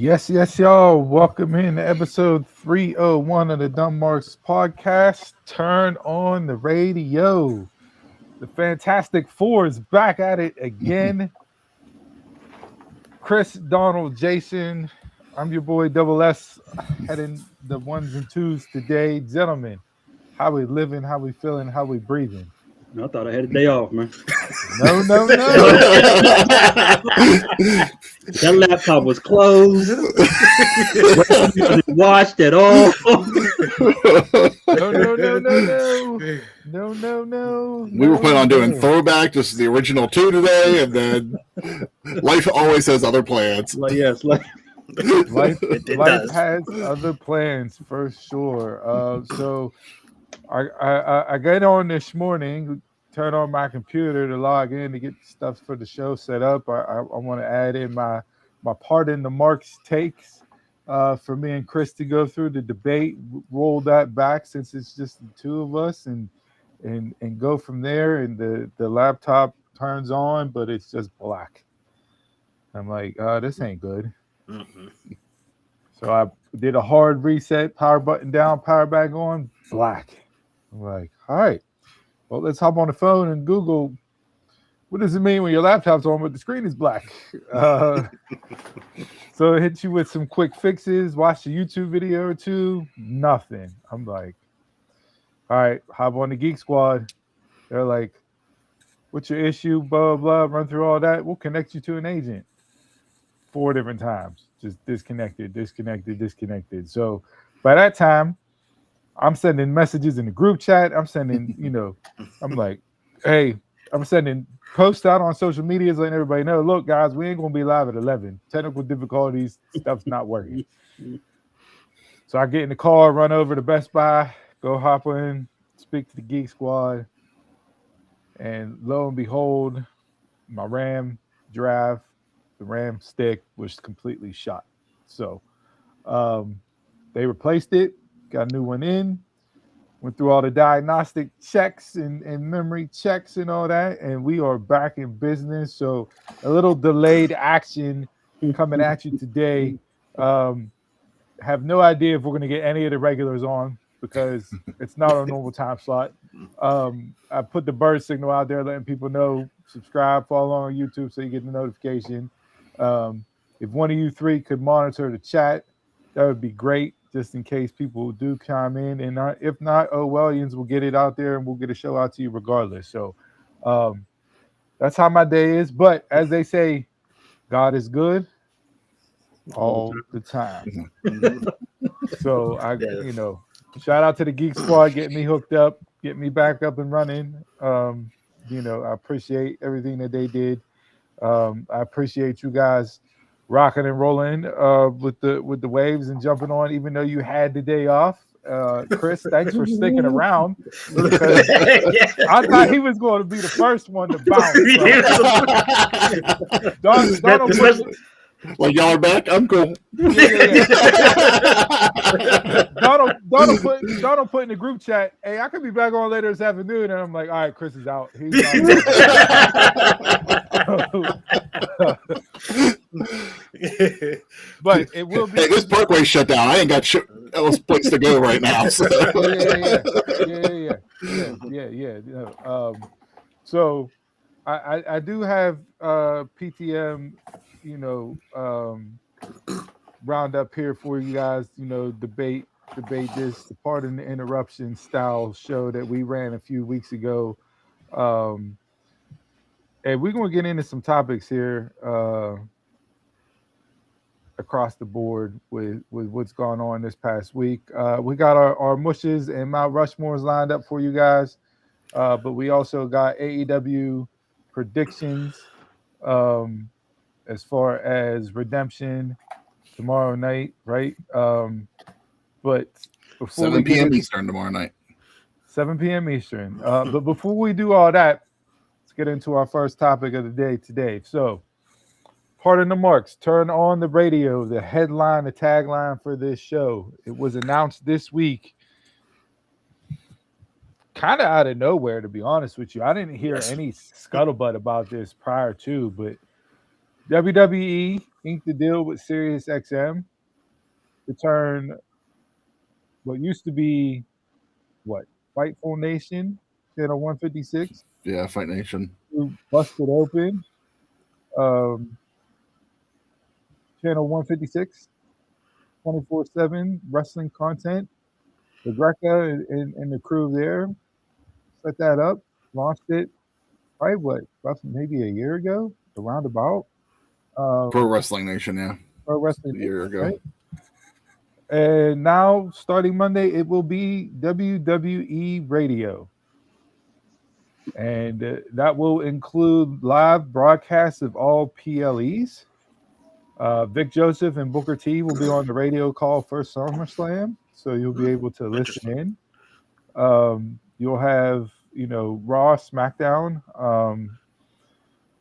Yes, y'all. Welcome in to episode 301 of the Dumb Marks podcast. Turn on the radio. The Fantastic Four is back at it again. Chris, Donald, Jason. I'm your boy Double S, heading the ones and twos today. Gentlemen, how we living, how we feeling, how we breathing? I thought I had a day off, man. No. That laptop was closed. Wasn't watched at all. No. We were planning on doing throwback, just the original two today, and then life always has other plans. Life Life has other plans for sure. So I get on this morning, turn on my computer to log in to get stuff for the show set up. I want to add in my part in the Marks takes for me and Chris to go through the debate, roll that back since it's just the two of us, and go from there. And the laptop turns on, but it's just black. I'm like, this ain't good. Mm-hmm. So I did a hard reset, power button down, power back on, black. I'm like, all right, well, let's hop on the phone and Google, what does it mean when your laptop's on but the screen is black? So it hit you with some quick fixes, watch a YouTube video or two, nothing. I'm like, all right, hop on the Geek Squad. They're like, what's your issue, blah, blah, run through all that. We'll connect you to an agent 4 different times. Just disconnected. So by that time, I'm sending messages in the group chat. I'm sending, I'm like, hey, I'm sending posts out on social media letting everybody know, look, guys, we ain't going to be live at 11. Technical difficulties, stuff's not working. So I get in the car, run over to Best Buy, go hop in, speak to the Geek Squad. And lo and behold, my RAM drive, the RAM stick was completely shot. So they replaced it, got a new one in, went through all the diagnostic checks and memory checks and all that, and we are back in business. So a little delayed action coming at you today. Have no idea if we're going to get any of the regulars on because it's not our normal time slot. I put the bird signal out there letting people know, subscribe, follow on YouTube so you get the notification. If one of you three could monitor the chat, that would be great, just in case people do chime in. And if not, Wellians will get it out there and we'll get a show out to you regardless. So that's how my day is. But as they say, God is good all the time. So shout out to the Geek Squad, getting me hooked up, getting me back up and running. I appreciate everything that they did. I appreciate you guys rocking and rolling with the waves and jumping on, even though you had the day off. Chris, thanks for sticking around. Because I thought he was going to be the first one to bounce. Like y'all are back, I'm cool. Yeah. Donald put in the group chat, hey, I could be back on later this afternoon. And I'm like, all right, Chris is out. He's But it will be. Hey, this parkway shut down. I ain't got else place to go right now. So. Yeah. So I do have PTM, roundup here for you guys. Debate this, the Pardon the Interruption style show that we ran a few weeks ago. And we're gonna get into some topics here across the board with what's gone on this past week. We got our mushes and Mount Rushmores lined up for you guys, but we also got AEW predictions as far as Redemption tomorrow night, right? But before 7 p.m. Eastern tomorrow night. 7 p.m. Eastern. But before we do all that, let's get into our first topic of the day today. So, Pardon the Marks, turn on the radio, the headline, the tagline for this show. It was announced this week, kind of out of nowhere, to be honest with you. I didn't hear any scuttlebutt about this prior to, but WWE inked the deal with SiriusXM to turn what used to be what Fightful Nation, channel 156, Yeah, Fight Nation. to Busted Open, um, channel 156, 24/7 wrestling content. The Greca and the crew there set that up, launched it. Probably what, roughly maybe a year ago, around about. Pro Wrestling Nation, yeah. Pro Wrestling A year ago. right? And now, starting Monday, it will be WWE Radio. And that will include live broadcasts of all PLEs. Vic Joseph and Booker T will be on the radio call for SummerSlam, so you'll be able to listen in. You'll have, Raw, SmackDown,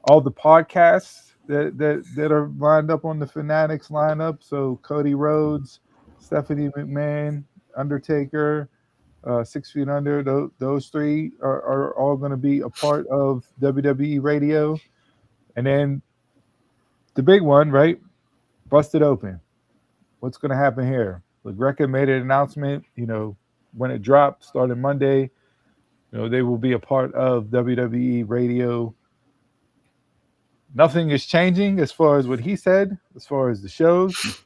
all the podcasts that are lined up on the Fanatics lineup. So Cody Rhodes, Stephanie McMahon, Undertaker, 6 Feet Under. Those three are all going to be a part of WWE Radio. And then the big one, right? Busted Open. What's going to happen here? LaGreca made an announcement, when it dropped, starting Monday, they will be a part of WWE Radio. Nothing is changing as far as what he said, as far as the shows,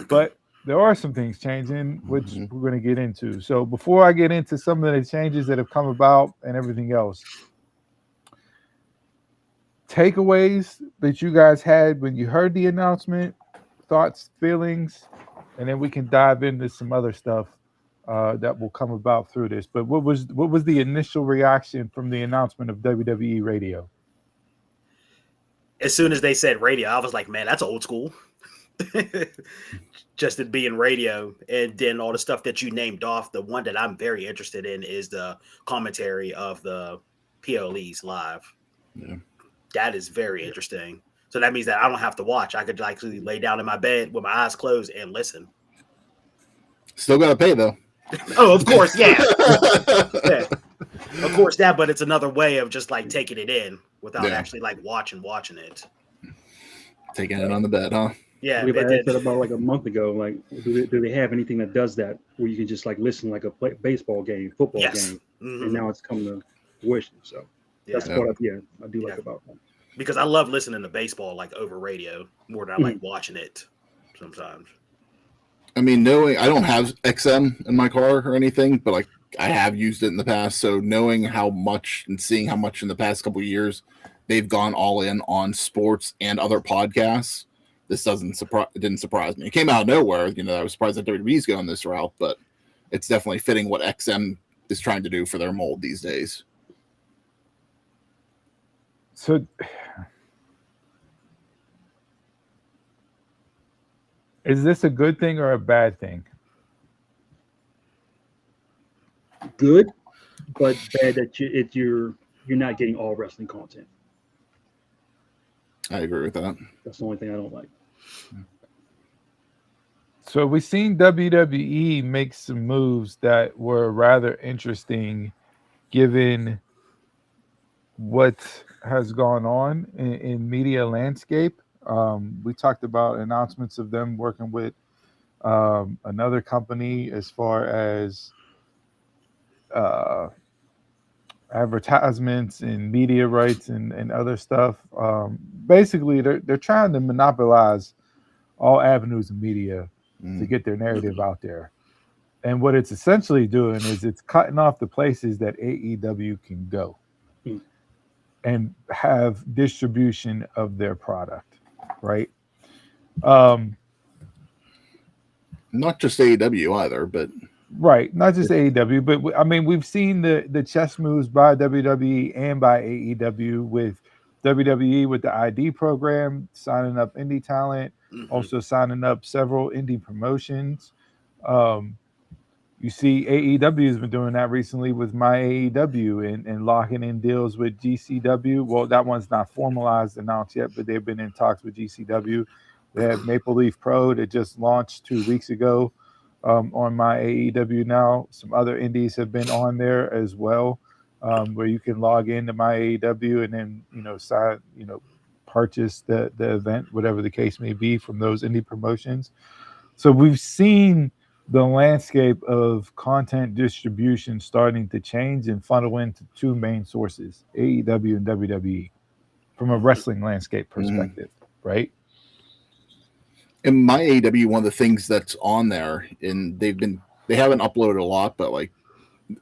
but there are some things changing, which we're going to get into. So before I get into some of the changes that have come about and everything else, takeaways that you guys had when you heard the announcement, thoughts, feelings, and then we can dive into some other stuff that will come about through this. But what was the initial reaction from the announcement of WWE Radio? As soon as they said radio, I was like, man, that's old school. Just it being radio. And then all the stuff that you named off, the one that I'm very interested in is the commentary of the PLEs live. Yeah. That is very interesting. So that means that I don't have to watch. I could actually lay down in my bed with my eyes closed and listen. Still got to pay, though. Oh, of course, yeah. Yeah. Of course that, but it's another way of just like taking it in without actually like watching it. Taking it on the bed, huh? Yeah. I asked that about like a month ago. Like, do they have anything that does that where you can just like listen like a baseball game, football game, Mm-hmm. and now it's come to fruition. So that's what I do like about that. Because I love listening to baseball like over radio more than I like watching it sometimes. I mean, knowing I don't have XM in my car or anything, but like I have used it in the past. So knowing how much and seeing how much in the past couple of years they've gone all in on sports and other podcasts, this didn't surprise me. It came out of nowhere. I was surprised that WWE's going this route, but it's definitely fitting what XM is trying to do for their mold these days. So is this a good thing or a bad thing? Good, but bad that you're not getting all wrestling content. I agree with that. That's the only thing I don't like. So we've seen WWE make some moves that were rather interesting given what has gone on in media landscape. We talked about announcements of them working with another company as far as advertisements and media rights and other stuff. Basically, they're trying to monopolize all avenues of media to get their narrative out there. And what it's essentially doing is it's cutting off the places that AEW can go and have distribution of their product, right? Not just AEW either, but right, not just AEW, but I mean we've seen the chess moves by WWE and by AEW, with WWE with the ID program, signing up indie talent, also signing up several indie promotions. You see AEW has been doing that recently with My AEW and locking in deals with GCW. Well, that one's not formalized, announced yet, but they've been in talks with GCW. They have Maple Leaf Pro that just launched 2 weeks ago on My AEW now. Some other indies have been on there as well, where you can log into My AEW and then, sign, purchase the event, whatever the case may be, from those indie promotions. So we've seen the landscape of content distribution starting to change and funnel into two main sources, AEW and WWE, from a wrestling landscape perspective, right? In my AEW, one of the things that's on there, and they haven't uploaded a lot, but like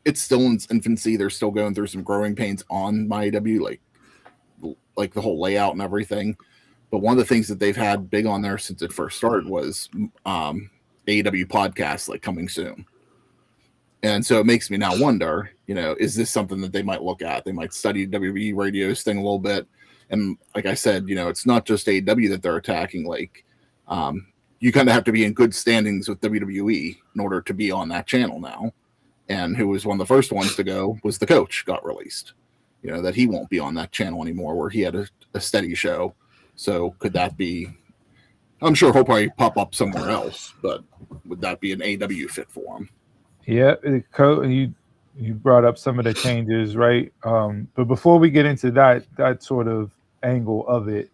it's still in its infancy. They're still going through some growing pains on my AEW, like the whole layout and everything. But one of the things that they've had big on there since it first started was AEW podcasts, like, coming soon. And so it makes me now wonder, is this something that they might look at? They might study WWE radio's thing a little bit. And like I said, it's not just AEW that they're attacking. Like, you kind of have to be in good standings with WWE in order to be on that channel now. And who was one of the first ones to go was the Coach got released. That he won't be on that channel anymore, where he had a steady show. So could that be? I'm sure he'll probably pop up somewhere else, but would that be an AEW fit for him? Yeah, you brought up some of the changes, right? But before we get into that sort of angle of it,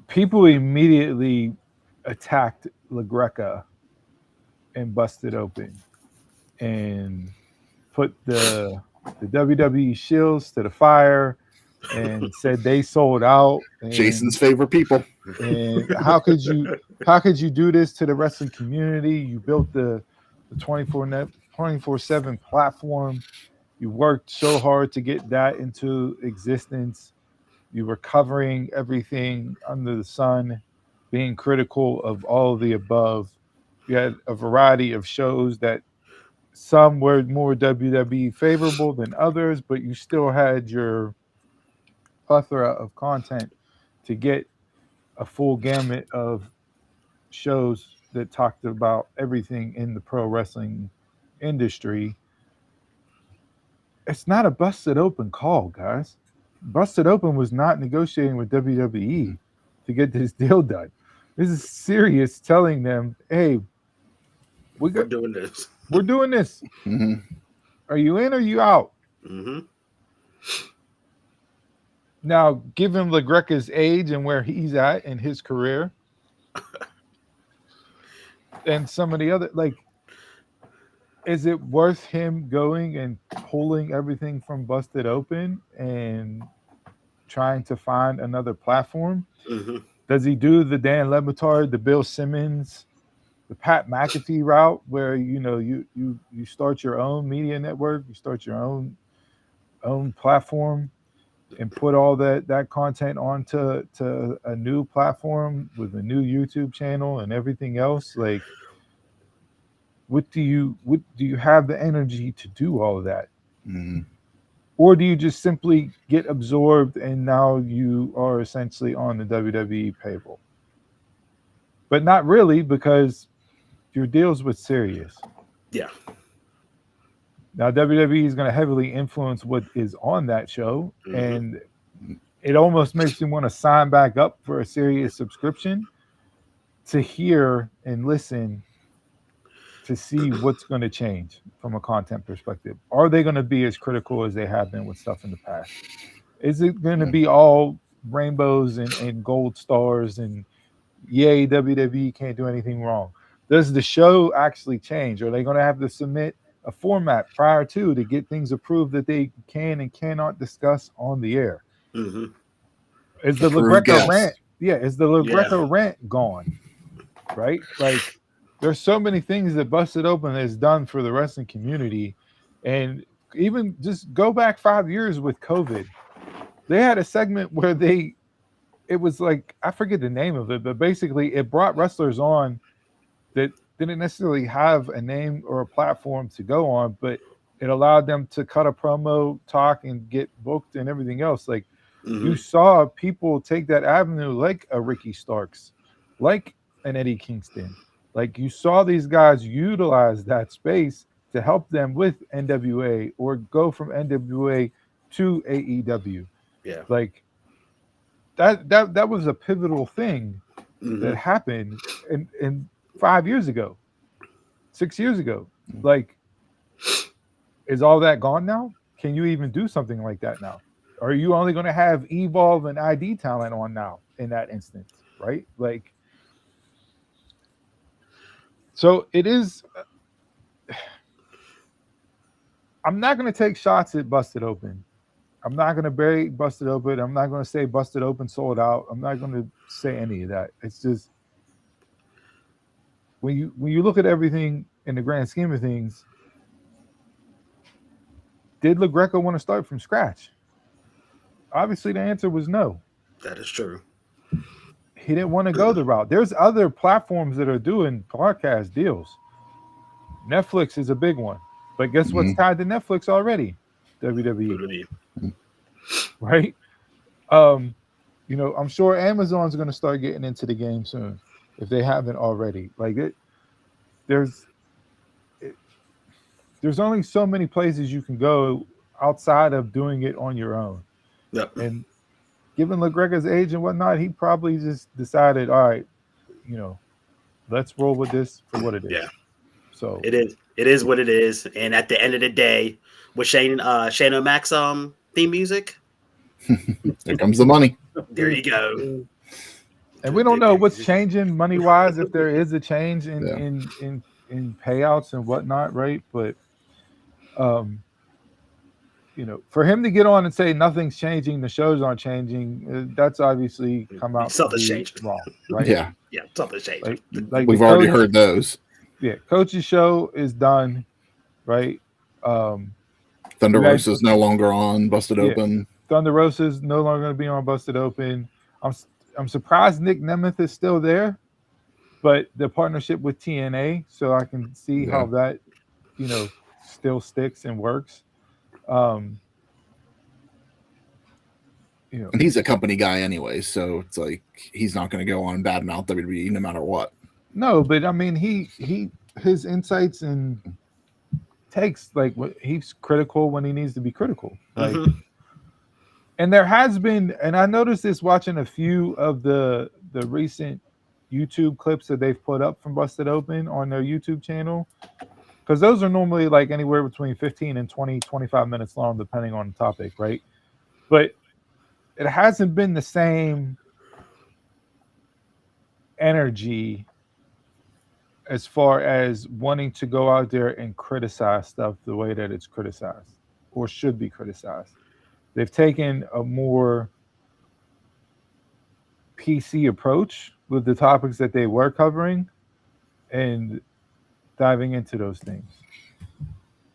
people immediately attacked LaGreca and busted open and put the WWE shields to the fire and said they sold out. And, Jason's favorite people. And how could you do this to the wrestling community? You built the 24/7 platform. You worked so hard to get that into existence. You were covering everything under the sun, being critical of all of the above. You had a variety of shows that some were more WWE favorable than others, but you still had your plethora of content to get a full gamut of shows that talked about everything in the pro wrestling industry. It's not a busted open call, guys. Busted Open was not negotiating with WWE to get this deal done. This is serious telling them, hey, we're doing this. We're doing this. Mm-hmm. Are you in or are you out? Mm-hmm. Now, given LaGreca's age and where he's at in his career, and some of the other, like, is it worth him going and pulling everything from Busted Open and trying to find another platform? Mm-hmm. Does he do the Dan Le Batard, the Bill Simmons, the Pat McAfee route, where you start your own media network, you start your own platform, and put all that content onto a new platform with a new YouTube channel and everything else? Like, what do you have the energy to do all of that? Mm-hmm. Or do you just simply get absorbed and now you are essentially on the WWE payroll? But not really, because your deal's with Sirius. Yeah. Now WWE is going to heavily influence what is on that show, Mm-hmm. and it almost makes you want to sign back up for a Sirius subscription to hear and listen to see what's going to change from a content perspective. Are they going to be as critical as they have been with stuff in the past? Is it going to be all rainbows and gold stars and yay, WWE can't do anything wrong? Does the show actually change? Are they going to have to submit a format prior to get things approved that they can and cannot discuss on the air? Mm-hmm. Is the LaGreca rant? Yeah, is the LaGreca rant gone? Right? Like, there's so many things that Busted Open has done for the wrestling community. And even just go back 5 years with COVID. They had a segment where it was like, I forget the name of it, but basically it brought wrestlers on that didn't necessarily have a name or a platform to go on, but it allowed them to cut a promo, talk, and get booked and everything else. Like, Mm-hmm. you saw people take that avenue, like a Ricky Starks, like an Eddie Kingston. Like, you saw these guys utilize that space to help them with NWA or go from NWA to AEW. Yeah. Like, that was a pivotal thing that happened in 5 years ago, 6 years ago. Like, is all that gone now? can you even do something like that now? Are you only going to have Evolve and ID talent on now in that instance, right? Like, so it is. I'm not going to take shots at Busted Open. I'm not going to bury Busted Open. I'm not going to say Busted Open sold out. I'm not going to say any of that. It's just when you look at everything in the grand scheme of things, did LaGreca want to start from scratch? Obviously, the answer was no. That is true. He didn't want to go the route. There's other platforms that are doing podcast deals. Netflix is a big one. But guess what's tied to Netflix already? WWE. Right? I'm sure Amazon's going to start getting into the game soon if they haven't already. Like there's only so many places you can go outside of doing it on your own. Yep. And given LaGreca's age and whatnot, he probably just decided, all right, let's roll with this for what it is. Yeah. So it is what it is. And at the end of the day, with Shane O'Mac's theme music, there comes the money. There you go. And we don't know what's changing money wise, if there is a change in payouts and whatnot, right? But for him to get on and say nothing's changing, the shows aren't changing, that's obviously come out something's changing wrong, right? Yeah, something's changing. Like we've already heard those. Yeah, Coach's show is done, right? Thunder Rosa is no longer on Busted Open. Thunder Rosa is no longer going to be on Busted Open. I'm surprised Nick Nemeth is still there, but the partnership with TNA, so I can see how that, still sticks and works. And he's a company guy anyway, so it's like he's not going to go on and badmouth WWE no matter what. No, but I mean, his insights and takes, like, he's critical when he needs to be critical, like. And there has been, and I noticed this watching a few of the recent YouTube clips that they've put up from Busted Open on their YouTube channel, because those are normally like anywhere between 15 and 20, 25 minutes long, depending on the topic, right? But it hasn't been the same energy as far as wanting to go out there and criticize stuff the way that it's criticized or should be criticized. They've taken a more PC approach with the topics that they were covering and diving into those things.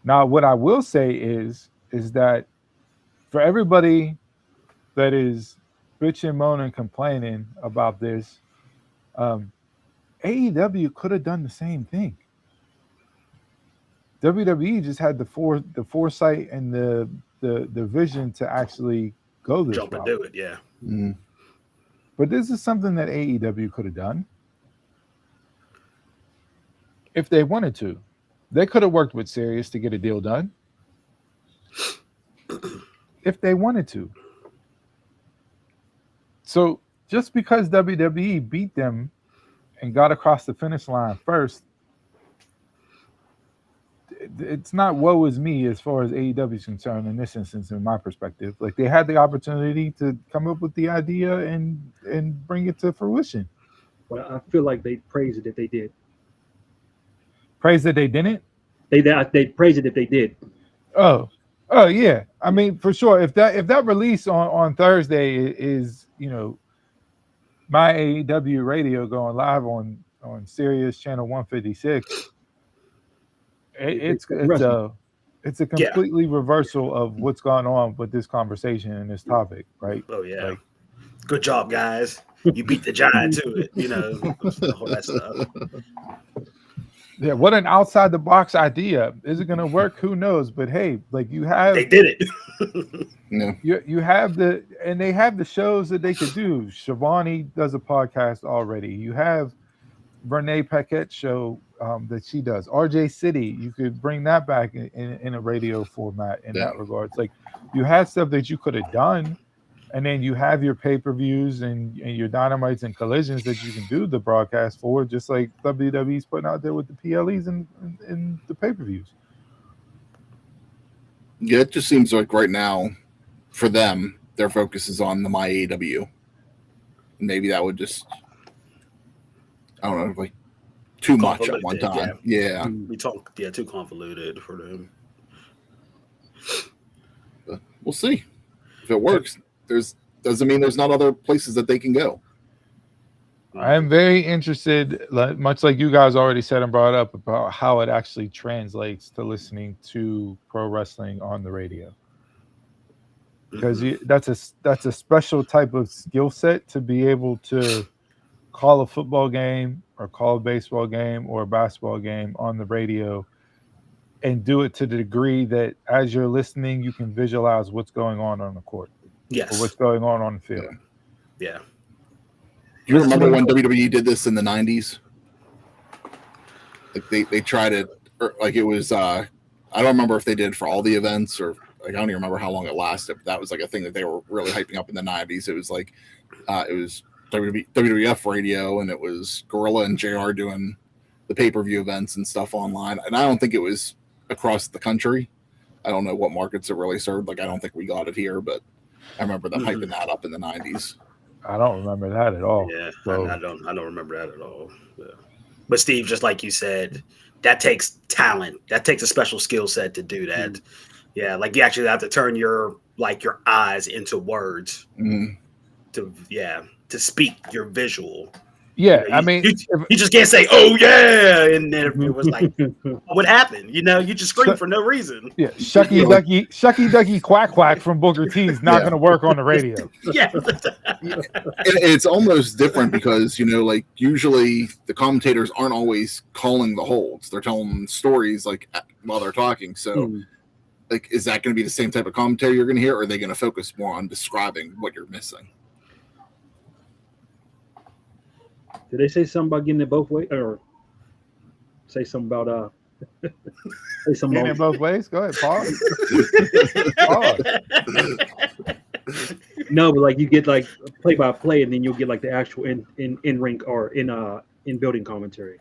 Now, what I will say is that for everybody that is bitching, moaning, complaining about this, AEW could have done the same thing. WWE just had the foresight and the vision to actually go this jump route. And do it, yeah. Mm. But this is something that AEW could have done if they wanted to. They could have worked with Sirius to get a deal done if they wanted to. So just because WWE beat them and got across the finish line first, it's not woe is me as far as AEW is concerned in this instance, in my perspective. Like, they had the opportunity to come up with the idea and bring it to fruition. Well, I feel like they praised it if they did. Praise that they didn't? They praised it if they did. Oh yeah. I mean, for sure. If that release on Thursday is, my AEW radio going live on Sirius channel 156, it's a completely reversal of what's going on with this conversation and this topic, right? Oh yeah. Like, good job, guys. You beat the giant to it, all that stuff. Yeah, what an outside the box idea. Is it going to work? Who knows? But hey, like, they did it. Yeah. You have they have the shows that they could do. Shivani does a podcast already. You have Renee Paquette's show that she does. RJ City, you could bring that back in a radio format in that regards. Like, you had stuff that you could have done, and then you have your pay-per-views and your dynamites and collisions that you can do the broadcast for, just like WWE's putting out there with the PLEs and the pay-per-views. Yeah, it just seems like right now, for them, their focus is on the My AEW. Maybe that would just, I don't know, like too much at one Convoluted, yeah. time. Yeah. Mm. We talk, yeah, too convoluted for them. But we'll see. If it works, doesn't mean there's not other places that they can go. I am very interested, much like you guys already said and brought up, about how it actually translates to listening to pro wrestling on the radio. Because that's a special type of skill set to be able to call a football game or call a baseball game or a basketball game on the radio and do it to the degree that as you're listening, you can visualize what's going on the court or Yes. what's going on the field. Yeah. Do you remember when WWE did this in the 90s? Like they tried it, like it was, I don't remember if they did for all the events or like, I don't even remember how long it lasted, but that was like a thing that they were really hyping up in the 90s. It was like, it was WWF radio, and it was Gorilla and JR doing the pay-per-view events and stuff online. And I don't think it was across the country. I don't know what markets it really served. Like, I don't think we got it here, but I remember them hyping that up in the 90s. I don't remember that at all. Yeah, so. I don't remember that at all. Yeah. But Steve, just like you said, that takes talent. That takes a special skill set to do that. Mm. Yeah, like you actually have to turn your eyes into words to speak your visual. Yeah, I mean, you just can't say, "Oh yeah," and then it was like, "What happened?" You know, you just scream for no reason. Yeah, shucky ducky quack quack from Booker T is not going to work on the radio. Yeah, it's almost different because like usually the commentators aren't always calling the holds; they're telling stories like while they're talking. So, like, is that going to be the same type of commentary you're going to hear, or are they going to focus more on describing what you're missing? Did they say something about getting it both ways, or say something about say something getting it both ways? Go ahead, pause. Pause. No, but like you get like play by play, and then you'll get like the actual in ring or in building commentary.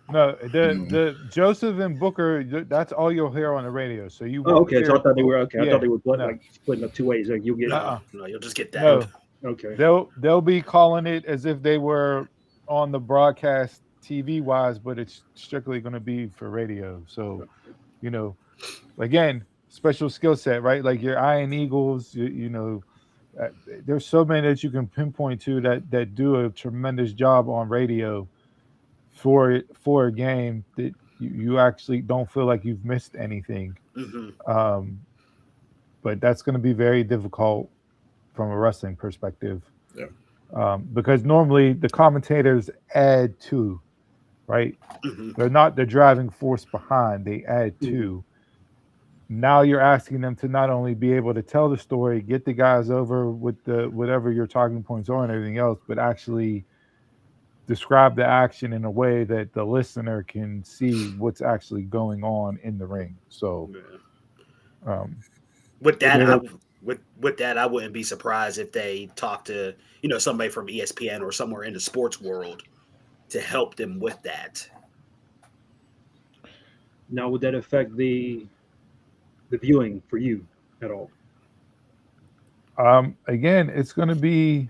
No, the Joseph and Booker, that's all you'll hear on the radio. So you. Oh, okay. So I thought they were okay. I thought they were like splitting up two ways. Like you'll get. No, you'll just get that. No. Okay. They'll be calling it as if they were on the broadcast TV wise, but it's strictly going to be for radio. So, again, special skill set, right? Like your Iron Eagles, there's so many that you can pinpoint to that do a tremendous job on radio for a game that you actually don't feel like you've missed anything. Mm-hmm. But that's going to be very difficult from a wrestling perspective. Yeah. Because normally the commentators add to, right? Mm-hmm. They're not the driving force behind, they add to. Now you're asking them to not only be able to tell the story, get the guys over with the whatever your talking points are and everything else, but actually describe the action in a way that the listener can see what's actually going on in the ring. So with that, with that, I wouldn't be surprised if they talk to somebody from ESPN or somewhere in the sports world to help them with that. Now, would that affect the viewing for you at all? Again, it's going to be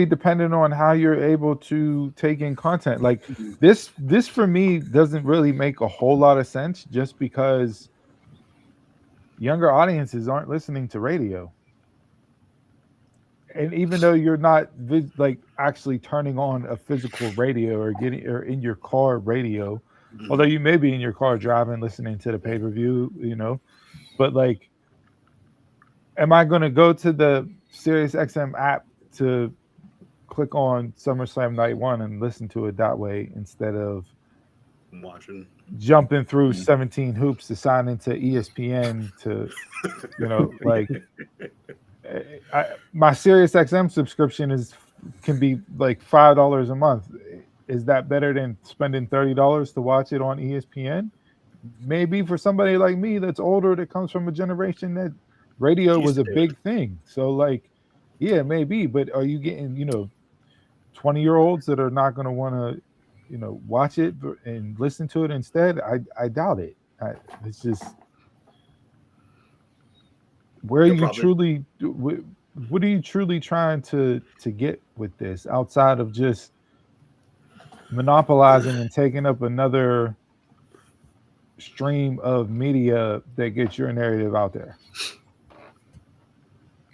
dependent on how you're able to take in content. Like this for me doesn't really make a whole lot of sense, just because younger audiences aren't listening to radio. And even though you're not actually turning on a physical radio or in your car radio, although you may be in your car driving, listening to the pay-per-view, but like, am I going to go to the SiriusXM app to click on SummerSlam Night 1 and listen to it that way instead of jumping through 17 hoops to sign into ESPN to, my SiriusXM subscription can be like $5 a month. Is that better than spending $30 to watch it on ESPN? Maybe for somebody like me that's older, that comes from a generation that radio was a big thing. So yeah, maybe. But are you getting 20-year-olds that are not going to want to watch it and listen to it instead, I doubt it. It's just where You'll you probably- truly what are you truly trying to get with this outside of just monopolizing and taking up another stream of media that gets your narrative out there?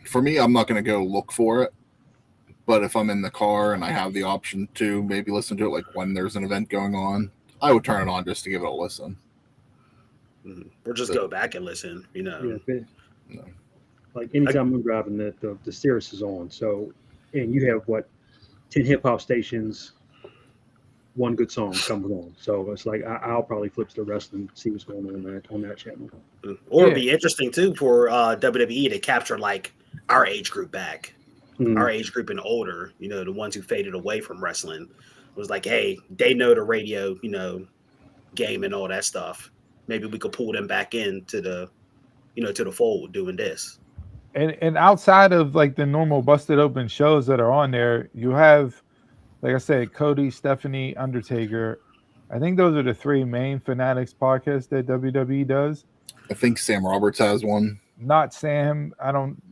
For me, I'm not going to go look for it. But if I'm in the car and I have the option to maybe listen to it, like when there's an event going on, I would turn it on just to give it a listen. Or just go back and listen, Yeah, No. like anytime I'm driving, the Sirius is on. So, and you have 10 hip hop stations, one good song comes on. So it's like I'll probably flip to the rest and see what's going on that channel. Or it'd be interesting too for WWE to capture like our age group back. Our age group and older, the ones who faded away from wrestling, was like, hey, they know the radio, game and all that stuff. Maybe we could pull them back into the, to the fold doing this. And outside of like the normal busted open shows that are on there, you have, like I said, Cody, Stephanie, Undertaker. I think those are the three main Fanatics podcasts that WWE does. I think Sam Roberts has one. Not Sam.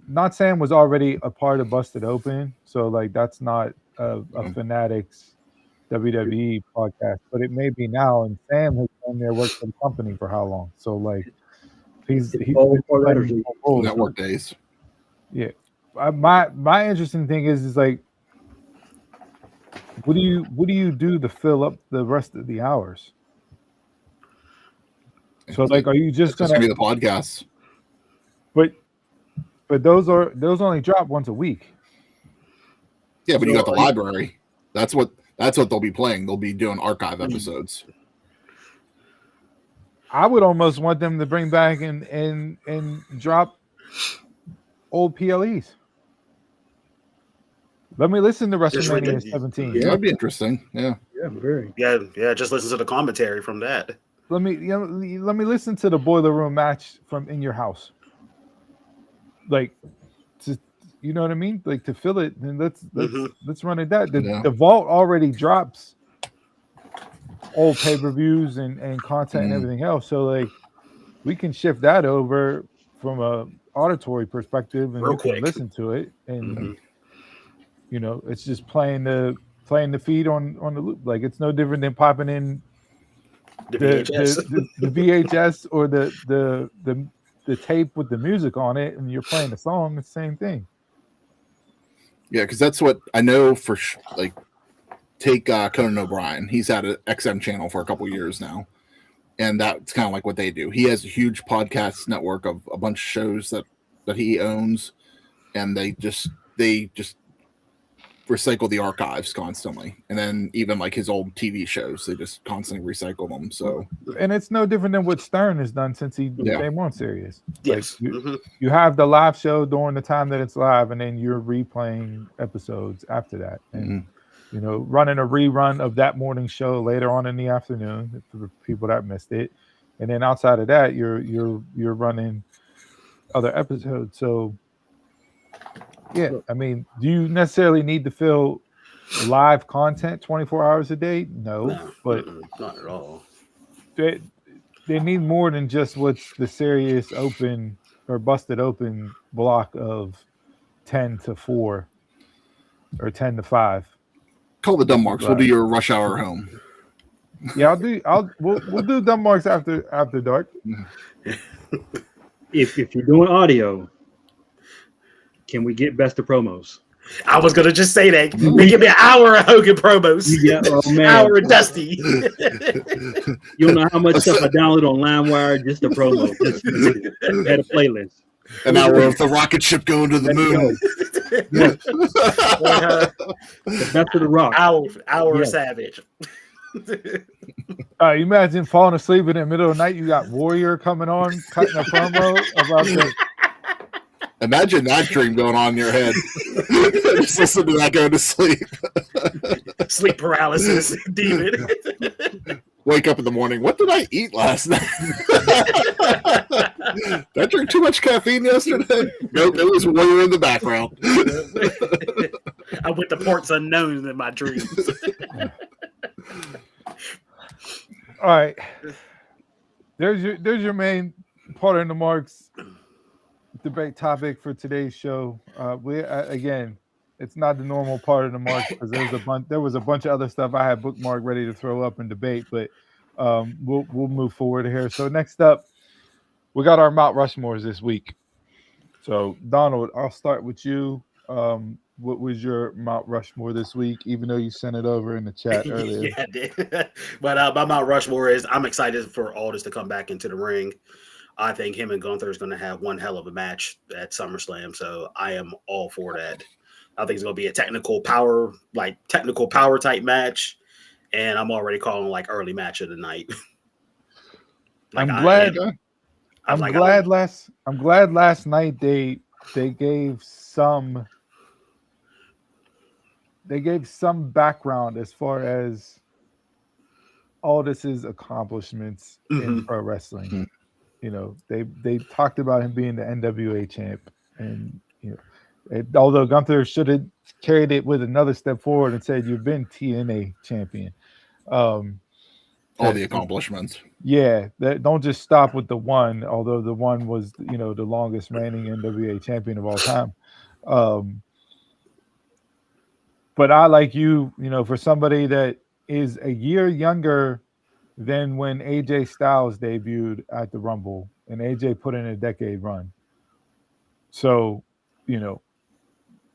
Not Sam was already a part of Busted Open, so like that's not a Fanatics WWE podcast, but it may be now. And Sam has been there, worked for the company for how long? So like he's all energy. Network days. Yeah. My interesting thing is like, what do you do to fill up the rest of the hours? So like, are you just gonna be the podcasts? But those only drop once a week. Yeah, but you got the library. That's what they'll be playing. They'll be doing archive episodes. I would almost want them to bring back and drop old PLEs. Let me listen to WrestleMania 17. Yeah, that'd be interesting. Yeah. Yeah, very. Yeah. Just listen to the commentary from that. Let me listen to the Boiler Room match from In Your House. Like, you know what I mean? Like to fill it, and let's run it that. The vault already drops old pay-per-views and content and everything else. So like we can shift that over from a auditory perspective and you can listen to it. And it's just playing the feed on the loop. Like it's no different than popping in the VHS or the tape with the music on it, and you're playing the song. It's the same thing. Yeah, because that's what I know for like. Take Conan O'Brien. He's had an XM channel for a couple years now, and that's kind of like what they do. He has a huge podcast network of a bunch of shows that he owns, and they just recycle the archives constantly. And then even like his old TV shows, they just constantly recycle them. So, and it's no different than what Stern has done since he came on Sirius. Yes, like you have the live show during the time that it's live, and then you're replaying episodes after that. And running a rerun of that morning show later on in the afternoon for the people that missed it, and then outside of that, you're running other episodes. So, yeah, I mean, do you necessarily need to fill live content 24 hours a day? No, but not at all. They need more than just what's the Sirius Open or Busted Open block of 10 to 4 or 10 to 5. Call the Dumb Marks. We'll do your rush hour home. Yeah, we'll do Dumb Marks after dark. If you're doing audio, can we get best of promos? I was gonna just say that. They give me an hour of Hogan promos. Yeah, man. Hour of Dusty. You don't know how much stuff I download on LimeWire just a promo. Just had a playlist. An hour of the rocket ship going to the moon. The best of the rock. Hour of Savage. You imagine falling asleep in the middle of the night. You got Warrior coming on, cutting a promo about the. Imagine that dream going on in your head. Just listen to that going to sleep. Sleep paralysis, demon. Wake up in the morning. What did I eat last night? Did I drink too much caffeine yesterday? Nope, it was Warrior in the background. I went to ports unknown in my dreams. All right. There's your main part in the marks debate topic for today's show. We again, it's not the normal part of the marks because there was a bunch of other stuff I had bookmarked ready to throw up and debate, but we'll move forward here. So next up, we got our Mount Rushmores this week. So Donald, I'll start with you. What was your Mount Rushmore this week? Even though you sent it over in the chat earlier. Yeah, I did. But my Mount Rushmore is I'm excited for Aldis to come back into the ring. I think him and Gunther is going to have one hell of a match at SummerSlam. So I am all for that. I think it's going to be a technical power type match. And I'm already calling like early match of the night. I'm glad last night they gave some background as far as Aldis's accomplishments in pro wrestling. Mm-hmm. You know, they talked about him being the NWA champ, and you know, although Gunther should have carried it with another step forward and said, "You've been TNA champion." All the accomplishments. Yeah, don't just stop with the one. Although the one was, you know, the longest reigning NWA champion of all time. But I, like you know, for somebody that is a year younger than when AJ Styles debuted at the Rumble, and AJ put in a decade run. So, you know,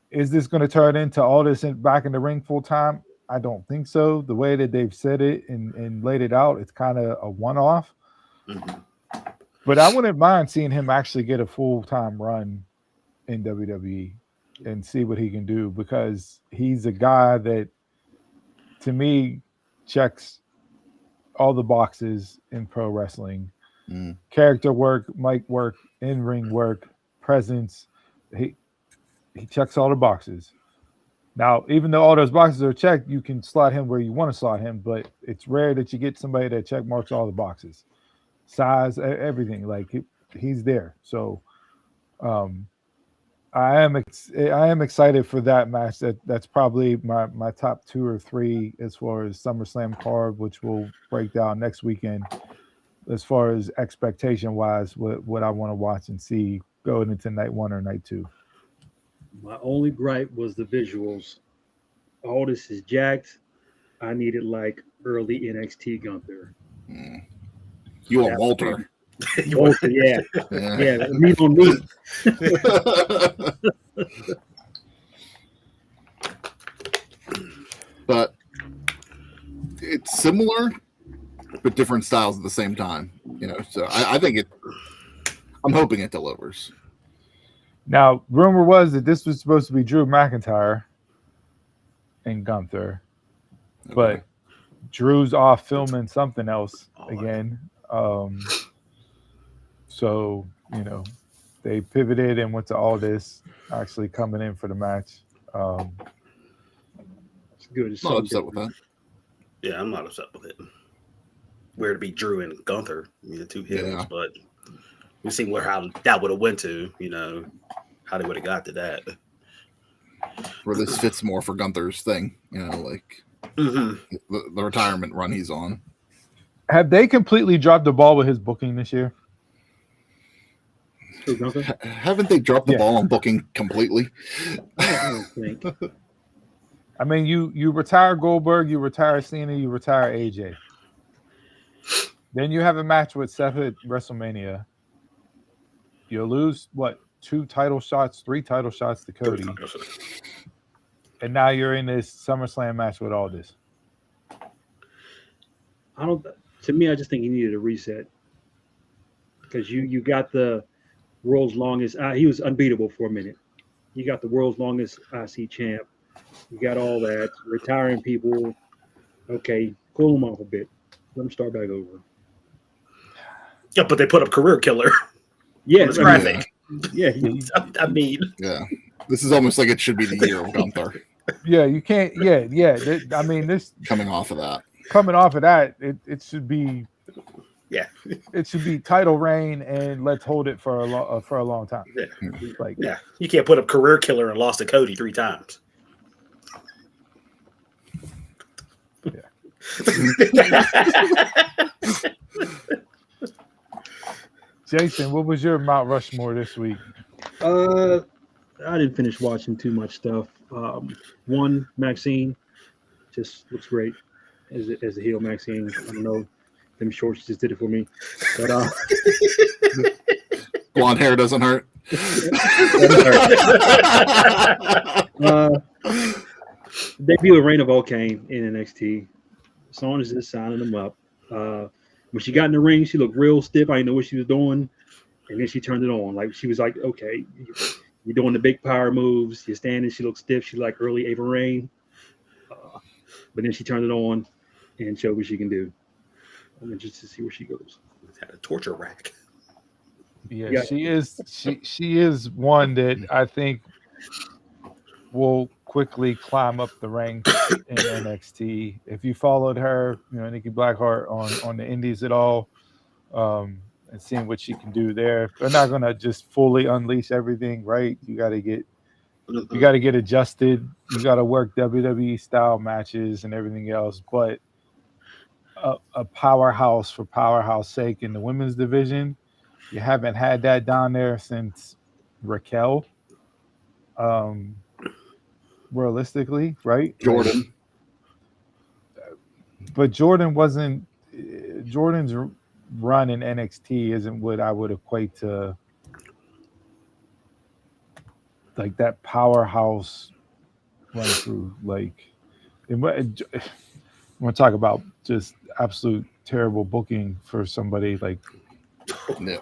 is this going to turn into Aldis back in the ring full time? I don't think so. The way that they've said it and laid it out, it's kind of a one-off. Mm-hmm. But I wouldn't mind seeing him actually get a full-time run in WWE and see what he can do, because he's a guy that, to me, checks all the boxes in pro wrestling. Character work, mic work, in-ring work, presence. He checks all the boxes. Now, even though all those boxes are checked, you can slot him where you want to slot him, but it's rare that you get somebody that check marks all the boxes. Size, everything. Like, he's there. So I am excited for that match. That's probably my top 2 or 3 as far as SummerSlam card, which we'll break down next weekend. As far as expectation wise, what I want to watch and see going into night 1 or night 2. My only gripe was the visuals. Aldis is jacked. I needed like early NXT Gunther. You want Walter? Walter, yeah. Me on me. But it's similar, but different styles at the same time. You know, so I think I'm hoping it delivers. Now, rumor was that this was supposed to be Drew McIntyre and Gunther, but Drew's off filming something else again. So, you know, they pivoted and went to Aldis actually coming in for the match. It's good. It's not upset with that. Yeah, I'm not upset with it. Where to be Drew and Gunther, the 2 heels, but we see how that would have went to, you know, how they would have got to that. Where this fits more for Gunther's thing, you know, like the retirement run he's on. Have they completely dropped the ball with his booking this year? Haven't they dropped the ball on booking completely? I don't think. I mean, you retire Goldberg, you retire Cena, you retire AJ. Then you have a match with Seth at WrestleMania. You lose, 3 title shots to Cody. And now you're in this SummerSlam match with Aldis. To me, I just think he needed a reset. Because you got the world's longest, he was unbeatable for a minute. You got the world's longest IC champ. You got all that, retiring people. Okay, cool them off a bit. Let them start back over. Yeah, but they put up career killer. Yeah, it's graphic. Yeah. I mean, yeah. This is almost like it should be the year of Gunther. Yeah, you can't. Yeah. I mean, this coming off of that, it should be. Yeah, it should be title reign, and let's hold it for a long time. Yeah, you can't put up career killer and lost to Cody 3 times. Yeah. Jason, what was your Mount Rushmore this week? I didn't finish watching too much stuff. One, Maxine just looks great as a heel. Maxine, I don't know, them shorts just did it for me. But Blonde hair doesn't hurt. Debut of Reign of Volcane in NXT. Song is just signing them up. When she got in the ring, she looked real stiff. I didn't know what she was doing. And then she turned it on. Like she was like, okay, you're doing the big power moves. You're standing. She looks stiff. She's like early Ava Rain. But then she turned it on and showed what she can do. I'm interested to see where she goes. Had a torture rack. Yeah, she is. She is one that I think will quickly climb up the ranks in NXT. If you followed her, Nikki Blackheart on the Indies at all, and seeing what she can do there, they're not gonna just fully unleash everything, right? You got to get adjusted. You got to work WWE style matches and everything else, but a powerhouse for powerhouse sake in the women's division. You haven't had that down there since Raquel. Realistically, right? Jordan. But Jordan wasn't. Jordan's run in NXT isn't what I would equate to like that powerhouse run through. Like, I'm going to talk about just absolute terrible booking for somebody like. Yeah.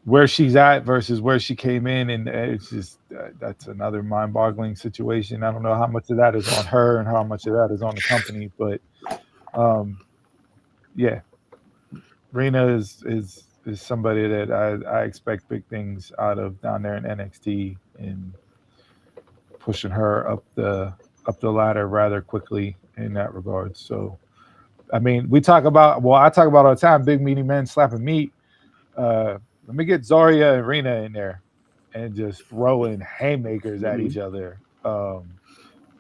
Where she's at versus where she came in, and it's just that's another mind-boggling situation. I don't know how much of that is on her and how much of that is on the company, but yeah, Rena is somebody that I expect big things out of down there in NXT and pushing her up the ladder rather quickly in that regard. So, I mean, I talk about all the time, big meaty men slapping meat. Let me get Zarya and Rena in there and just throwing haymakers at each other.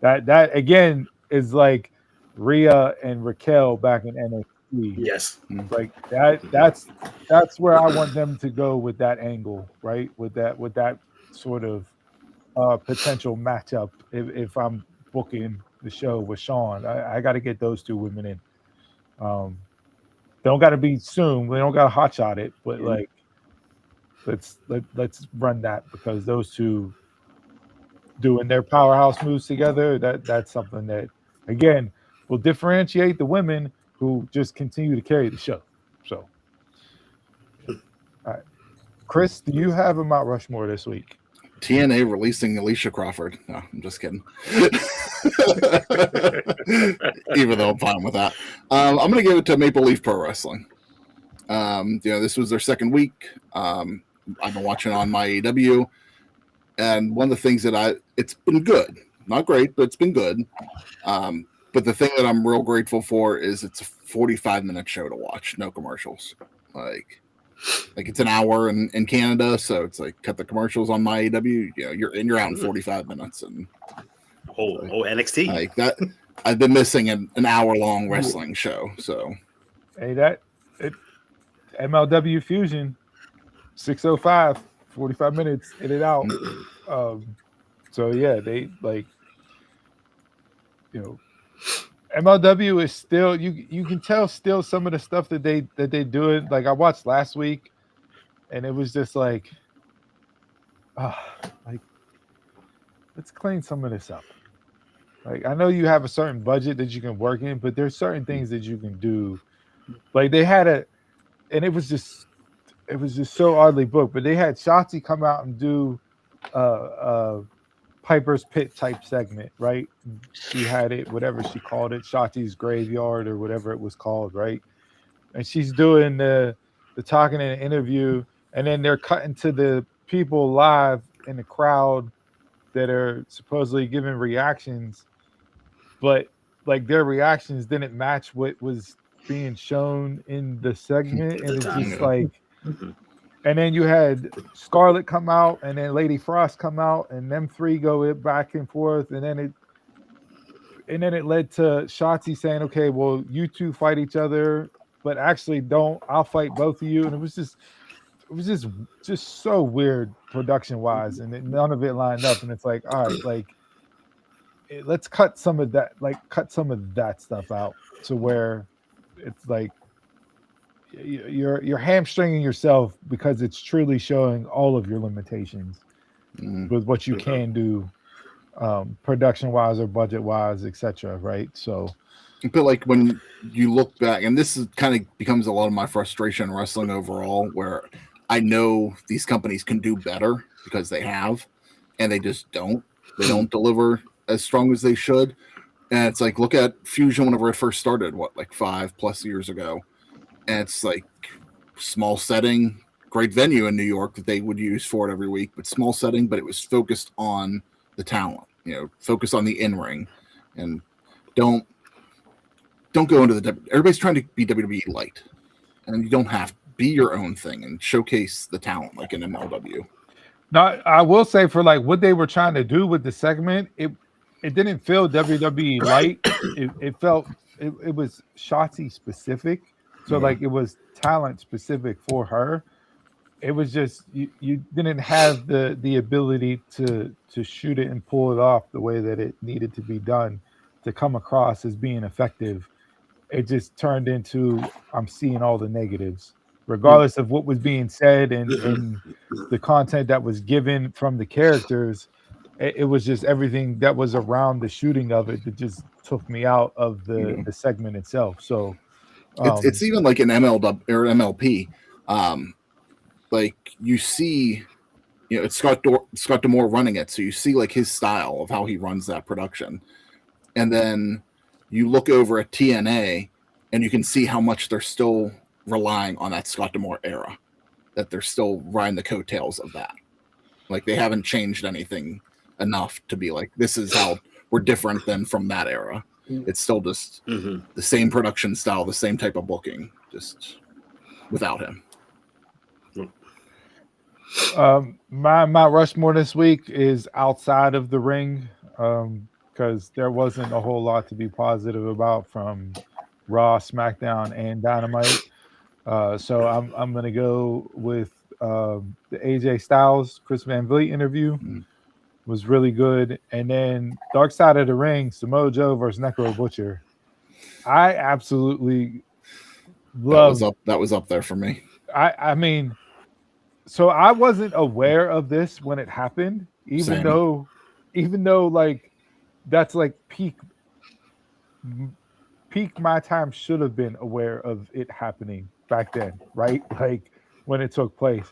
That again is like Rhea and Raquel back in NXT. Yes. Like that's where I want them to go with that angle, right? With that sort of potential matchup. If I'm booking the show with Sean, I got to get those two women in. They don't got to be soon. They don't got to hotshot it, but like. Let's run that because those two doing their powerhouse moves together, that's something that again will differentiate the women who just continue to carry the show. So, all right, Chris, do you have a Mount Rushmore this week? TNA releasing Alicia Crawford. No, I'm just kidding. Even though I'm fine with that, I'm going to give it to Maple Leaf Pro Wrestling. This was their second week. I've been watching on my AEW, and one of the things that it's been good, not great, but it's been good. But the thing that I'm real grateful for is it's a 45-minute show to watch, no commercials. Like it's an hour in Canada, so it's like cut the commercials on my AEW. You're out in 45 minutes, and NXT like that. I've been missing an hour-long wrestling show. So hey, MLW Fusion. 6:05, 45 minutes in and out. So yeah, they MLW is still you can tell still some of the stuff that they do it. Like I watched last week, and it was just like let's clean some of this up. Like I know you have a certain budget that you can work in, but there's certain things that you can do. Like they had and it was just so oddly booked, but they had Shotzi come out and do Piper's Pit type segment, right? She had it, whatever she called it, Shotzi's Graveyard or whatever it was called, right? And she's doing the talking in an interview, and then they're cutting to the people live in the crowd that are supposedly giving reactions, but like their reactions didn't match what was being shown in the segment, and it's just like. And then you had Scarlett come out, and then Lady Frost come out, and them three go back and forth, and then and then it led to Shotzi saying, "Okay, well, you two fight each other, but actually don't. I'll fight both of you." And it was just so weird production wise, and none of it lined up. And it's like, all right, like let's cut some of that, cut some of that stuff out to where it's like you're hamstringing yourself because it's truly showing all of your limitations with what you can do, production wise or budget wise, etc. Right? So, but like when you look back, and this is kind of becomes a lot of my frustration in wrestling overall, where I know these companies can do better because they have, and they just don't. They don't deliver as strong as they should. And it's like, look at Fusion whenever it first started, like 5+ years ago. And it's like small setting, great venue in New York that they would use for it every week, but small setting, but it was focused on the talent, focus on the in-ring, and don't go into everybody's trying to be WWE light, and you don't have to be your own thing and showcase the talent like in MLW. Now, I will say for like what they were trying to do with the segment, it didn't feel WWE light. It felt it was Shotzi specific. So like it was talent specific for her. It was just you didn't have the ability to shoot it and pull it off the way that it needed to be done to come across as being effective. It just turned into I'm seeing all the negatives, regardless of what was being said and the content that was given from the characters. It was just everything that was around the shooting of it that just took me out of the segment itself. So it's even like an MLW or MLP. Like you see, it's Scott D'Amore running it, so you see like his style of how he runs that production, and then you look over at TNA, and you can see how much they're still relying on that Scott D'Amore era, that they're still riding the coattails of that. Like they haven't changed anything enough to be like, this is how we're different than from that era. It's still just the same production style, the same type of booking, just without him. My Rushmore this week is outside of the ring, because there wasn't a whole lot to be positive about from Raw, SmackDown, and Dynamite. So I'm gonna go with the AJ Styles Chris Van Vliet interview. Was really good, and then Dark Side of the Ring, Samoa Joe versus Necro Butcher. I absolutely love that was up there for me. I mean, so I wasn't aware of this when it happened, even though like that's like peak my time should have been aware of it happening back then, right? Like when it took place.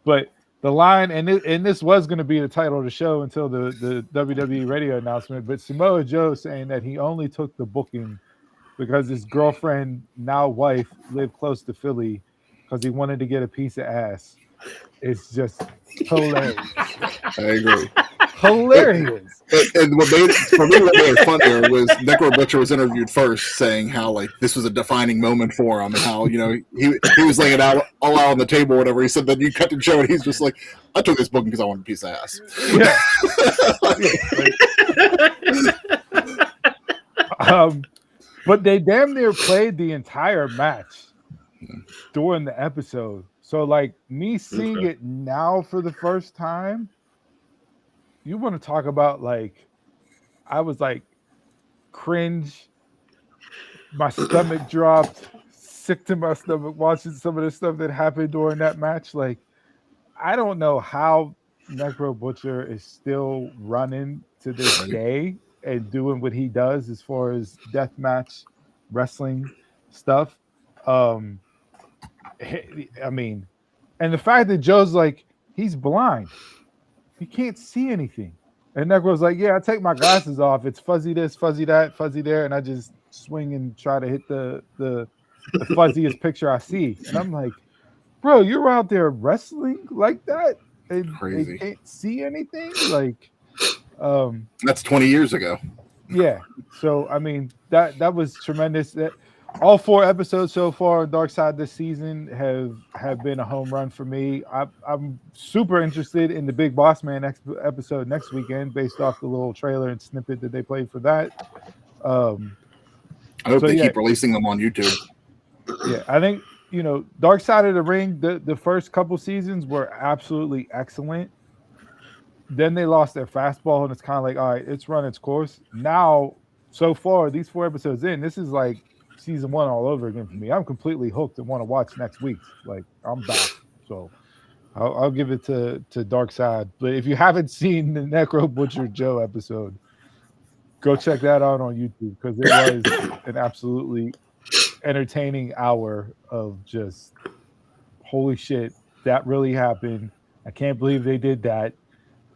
But the line, and this was going to be the title of the show until the WWE radio announcement, but Samoa Joe saying that he only took the booking because his girlfriend, now wife, lived close to Philly because he wanted to get a piece of ass. It's just hilarious. I agree. Hilarious. And what made it fun there was Necro Butcher was interviewed first, saying how like this was a defining moment for him, and how he was laying it out all out on the table, or whatever. He said that you cut the show, and he's just like, I took this booking because I wanted a piece of ass. Yeah. But they damn near played the entire match during the episode. So like me seeing it now for the first time, you want to talk about like, I was like cringe. My stomach dropped, sick to my stomach watching some of the stuff that happened during that match. Like, I don't know how Necro Butcher is still running to this day and doing what he does as far as deathmatch wrestling stuff. I mean, and the fact that Joe's like, he's blind. He can't see anything. And Necro's like, yeah, I take my glasses off. It's fuzzy this, fuzzy that, fuzzy there. And I just swing and try to hit the fuzziest picture I see. And I'm like, bro, you're out there wrestling like that? And they can't see anything? Like, that's 20 years ago. Yeah. So, I mean, that was tremendous. That all 4 episodes so far on Dark Side this season have been a home run for me. I'm super interested in the Big Boss Man episode next weekend based off the little trailer and snippet that they played for that. I hope So, they yeah. keep releasing them on YouTube. Yeah, I think Dark Side of the Ring. The first couple seasons were absolutely excellent. Then they lost their fastball, and it's kind of like, all right, it's run its course. Now, so far, these 4 episodes in, this is like season 1 all over again for me. I'm completely hooked and want to watch next week's. Like, I'm back. So I'll give it to Dark Side. But if you haven't seen the Necro Butcher Joe episode, go check that out on YouTube because it was an absolutely entertaining hour of just holy shit, that really happened. I can't believe they did that.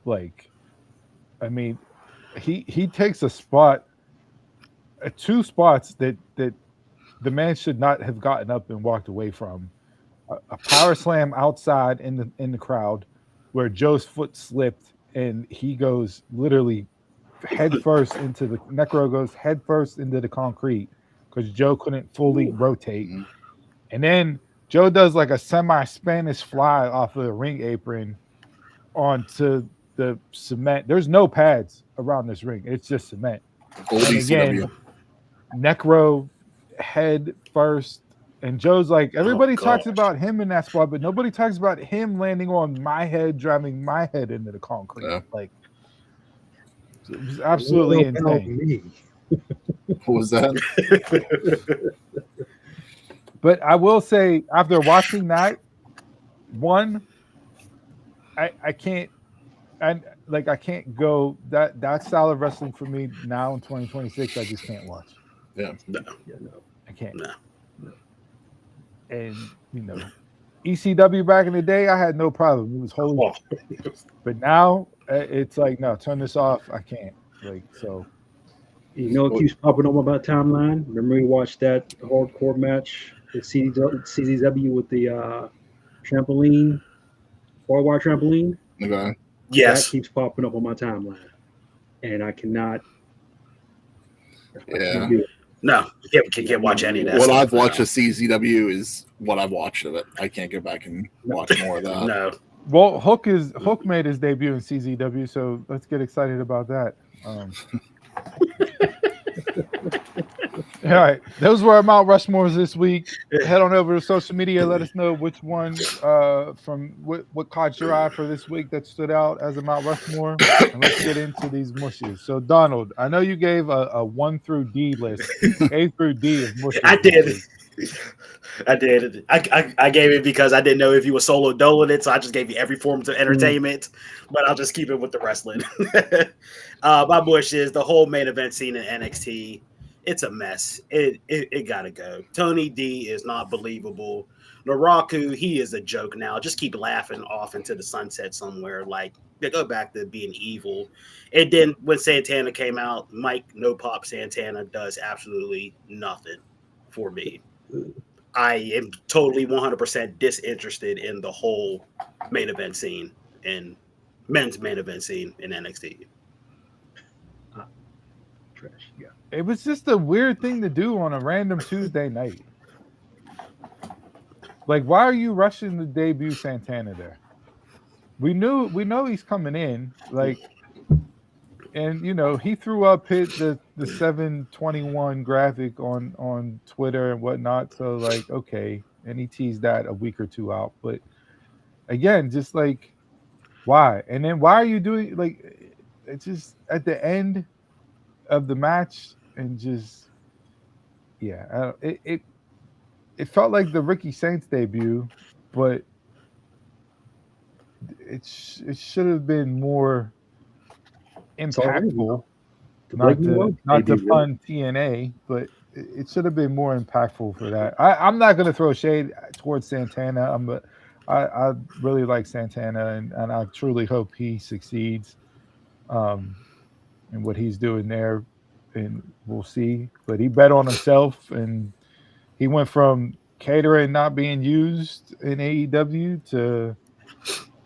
Like, I mean, he takes a spot, 2 spots that the man should not have gotten up and walked away from. A power slam outside in the crowd, where Joe's foot slipped and he goes literally head first into the Necro goes head first into the concrete because Joe couldn't fully rotate, and then Joe does like a semi-Spanish fly off of the ring apron onto the cement. There's no pads around this ring. It's just cement. Old And ECW. again, Necro head first. And Joe's like, everybody talks about him in that spot, but nobody talks about him landing on my head, driving my head into the concrete. Yeah. Like, it was absolutely What about insane. me? What was that? But I will say, after watching that, I can't, and like I can't go that style of wrestling for me now in 2026. I just can't watch. Yeah. No. I can't. No. And ECW back in the day, I had no problem. It was holy. But now it's like, no, turn this off. I can't. Like, so. It keeps popping up on my timeline. Remember we watched that hardcore match at CZW with the trampoline, barbed wire trampoline? Okay. Yes. That keeps popping up on my timeline. And I cannot. Yeah. No, you can't watch any of that. What stuff I've watched now. of CZW is what I've watched of it. I can't go back and watch more of that. No. Well, Hook made his debut in CZW, so let's get excited about that. All right, those were our Mount Rushmores this week. Head on over to social media. Let us know which one from what caught your eye for this week that stood out as a Mount Rushmore. And let's get into these mushes. So, Donald, I know you gave a 1 through D list. A through D is mushes. I did. I did. I gave it because I didn't know if you were solo doling it, so I just gave you every form of entertainment. But I'll just keep it with the wrestling. My bush is the whole main event scene in NXT. It's a mess. It gotta go. Tony D is not believable. Naraku, he is a joke now. Just keep laughing off into the sunset somewhere. Like, they go back to being evil. And then when Santana came out, Mike No Pop Santana does absolutely nothing for me. I am totally 100% disinterested in the whole main event scene and men's main event scene in NXT. Trash. Yeah. It was just a weird thing to do on a random Tuesday night. Like, why are you rushing to debut Santana there? We know he's coming in. Like, and he threw up the 721 graphic on Twitter and whatnot. So like, okay, and he teased that a week or two out. But again, just like, why? And then why are you doing like? It's just at the end of the match and just it felt like the Ricky Saints debut, but it should have been more impactful. Not to fund TNA, but it should have been more impactful for that. I'm not going to throw shade towards Santana. I really like Santana, and I truly hope he succeeds in what he's doing there, and we'll see. But he bet on himself, and he went from catering not being used in AEW to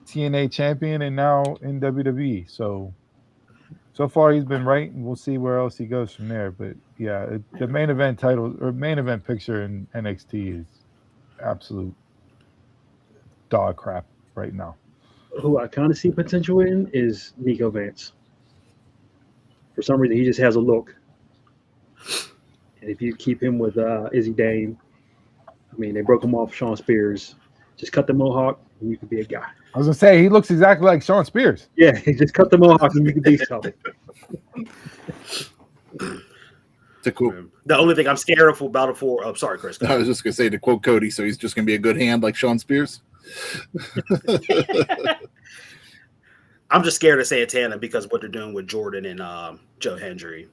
TNA champion, and now in WWE. So far he's been right, and we'll see where else he goes from there. But yeah, the main event title or main event picture in NXT is absolute dog crap right now. Who I kind of see potential in is Nico Vance. For some reason, he just has a look. If you keep him with Izzy Dane, I mean, they broke him off Sean Spears. Just cut the mohawk, and you could be a guy. I was gonna say he looks exactly like Sean Spears. Yeah, just cut the mohawk, and you could be something. The only thing I'm scared of about it for. Oh, sorry, Chris. I was just gonna say, to quote Cody, so he's just gonna be a good hand like Sean Spears. I'm just scared of Santana because what they're doing with Jordan and Joe Hendry.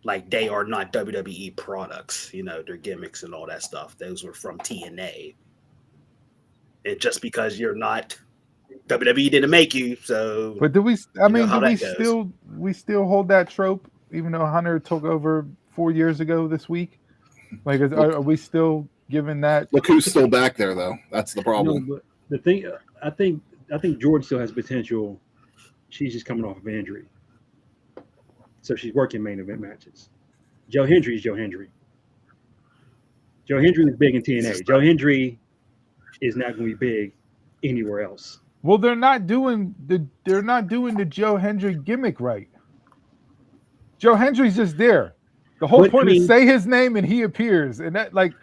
Like, they are not WWE products, you know, their gimmicks and all that stuff. Those were from TNA. And just because you're not, WWE didn't make you, so. But do we? I mean, do we goes. still hold that trope, even though Hunter took over 4 years ago this week? Like, are we still giving that? Look who's still back there, though. That's the problem. No, but the thing, I think Jordan still has potential. She's just coming off of injury, so she's working main event matches. Joe Hendry is Joe Hendry. Joe Hendry was big in TNA. Joe Hendry is not going to be big anywhere else. Well, they're not doing the Joe Hendry gimmick right. Joe Hendry's just there. The whole point is say his name and he appears, and that, like,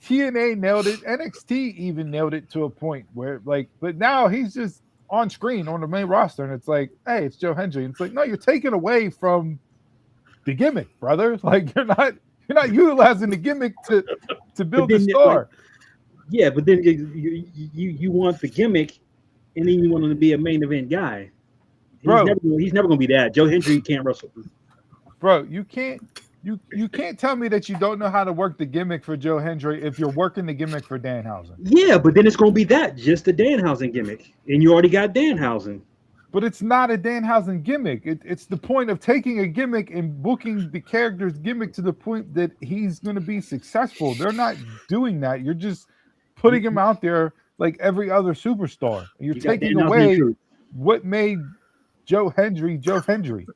TNA nailed it. NXT even nailed it to a point where, like, but now he's just on screen on the main roster, and it's like, hey, it's Joe Hendry. And it's like, no, you're taking away from the gimmick, brother. Like, you're not utilizing the gimmick to build the star. Like, yeah, but then you want the gimmick, and then you want him to be a main event guy. He's never going to be that. Joe Hendry can't wrestle. Bro, you can't tell me that you don't know how to work the gimmick for Joe Hendry if you're working the gimmick for Danhausen. Yeah, but then it's going to be just the Danhausen gimmick, and you already got Danhausen. But it's not a Danhausen gimmick. It's the point of taking a gimmick and booking the character's gimmick to the point that he's going to be successful. They're not doing that. You're just putting him out there like every other superstar. You're taking away what made Joe Hendry Joe Hendry.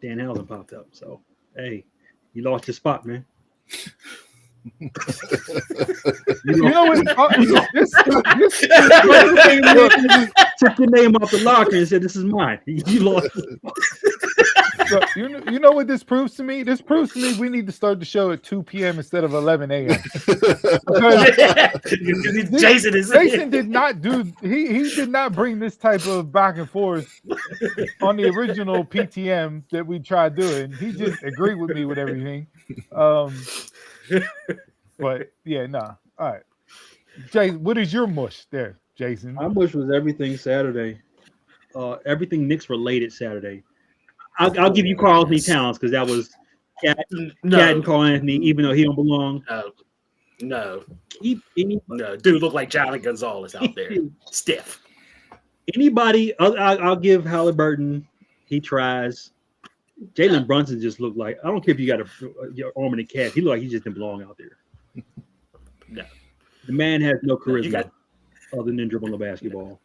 Danhausen popped up. So, hey, you lost your spot, man. You know what? Took your name off the locker and said, "This is mine." You lost. So, you know what this proves to me? This proves to me we need to start the show at 2 p.m. instead of 11 a.m. Jason did not do. He did not bring this type of back and forth on the original PTM that we tried doing. He just agreed with me with everything. But yeah, nah. All right, Jay, what is your mush there, Jason? My mush was everything Saturday. Everything Knicks related Saturday. I'll give you Carl Anthony Towns because that was Cat and Carl Anthony, even though he don't belong. No. Dude look like Johnny Gonzalez out there. Stiff. Anybody, I'll give Halliburton. He tries. Jalen Brunson just looked like, I don't care if you got your arm in a cast. He looked like he just didn't belong out there. No. The man has no charisma other than dribbling the basketball.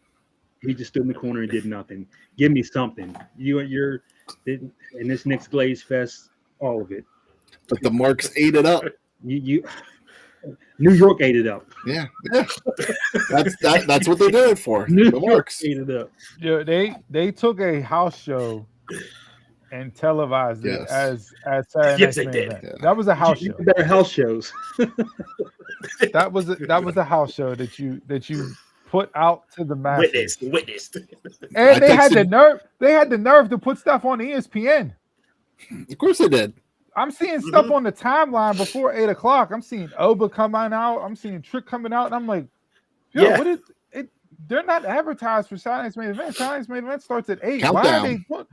He just stood in the corner and did nothing. Give me something. You're in this Knicks Glaze Fest, all of it. But the Marks ate it up. You New York ate it up. Yeah. That's what they did it for. New The York Marks ate it up. Yeah, they took a house show and televised it as Saturday Night's Main Event. Yeah. That was a house show. Better house shows. That was a house show that you put out to the masses. Witnessed. And they had the nerve to put stuff on ESPN. Of course they did. I'm seeing stuff on the timeline before 8 o'clock. I'm seeing Oba coming out. I'm seeing Trick coming out, and I'm like, what is it? They're not advertised for Saturday Night's Main Event. Saturday Night's Main Event starts at 8. Countdown. Why are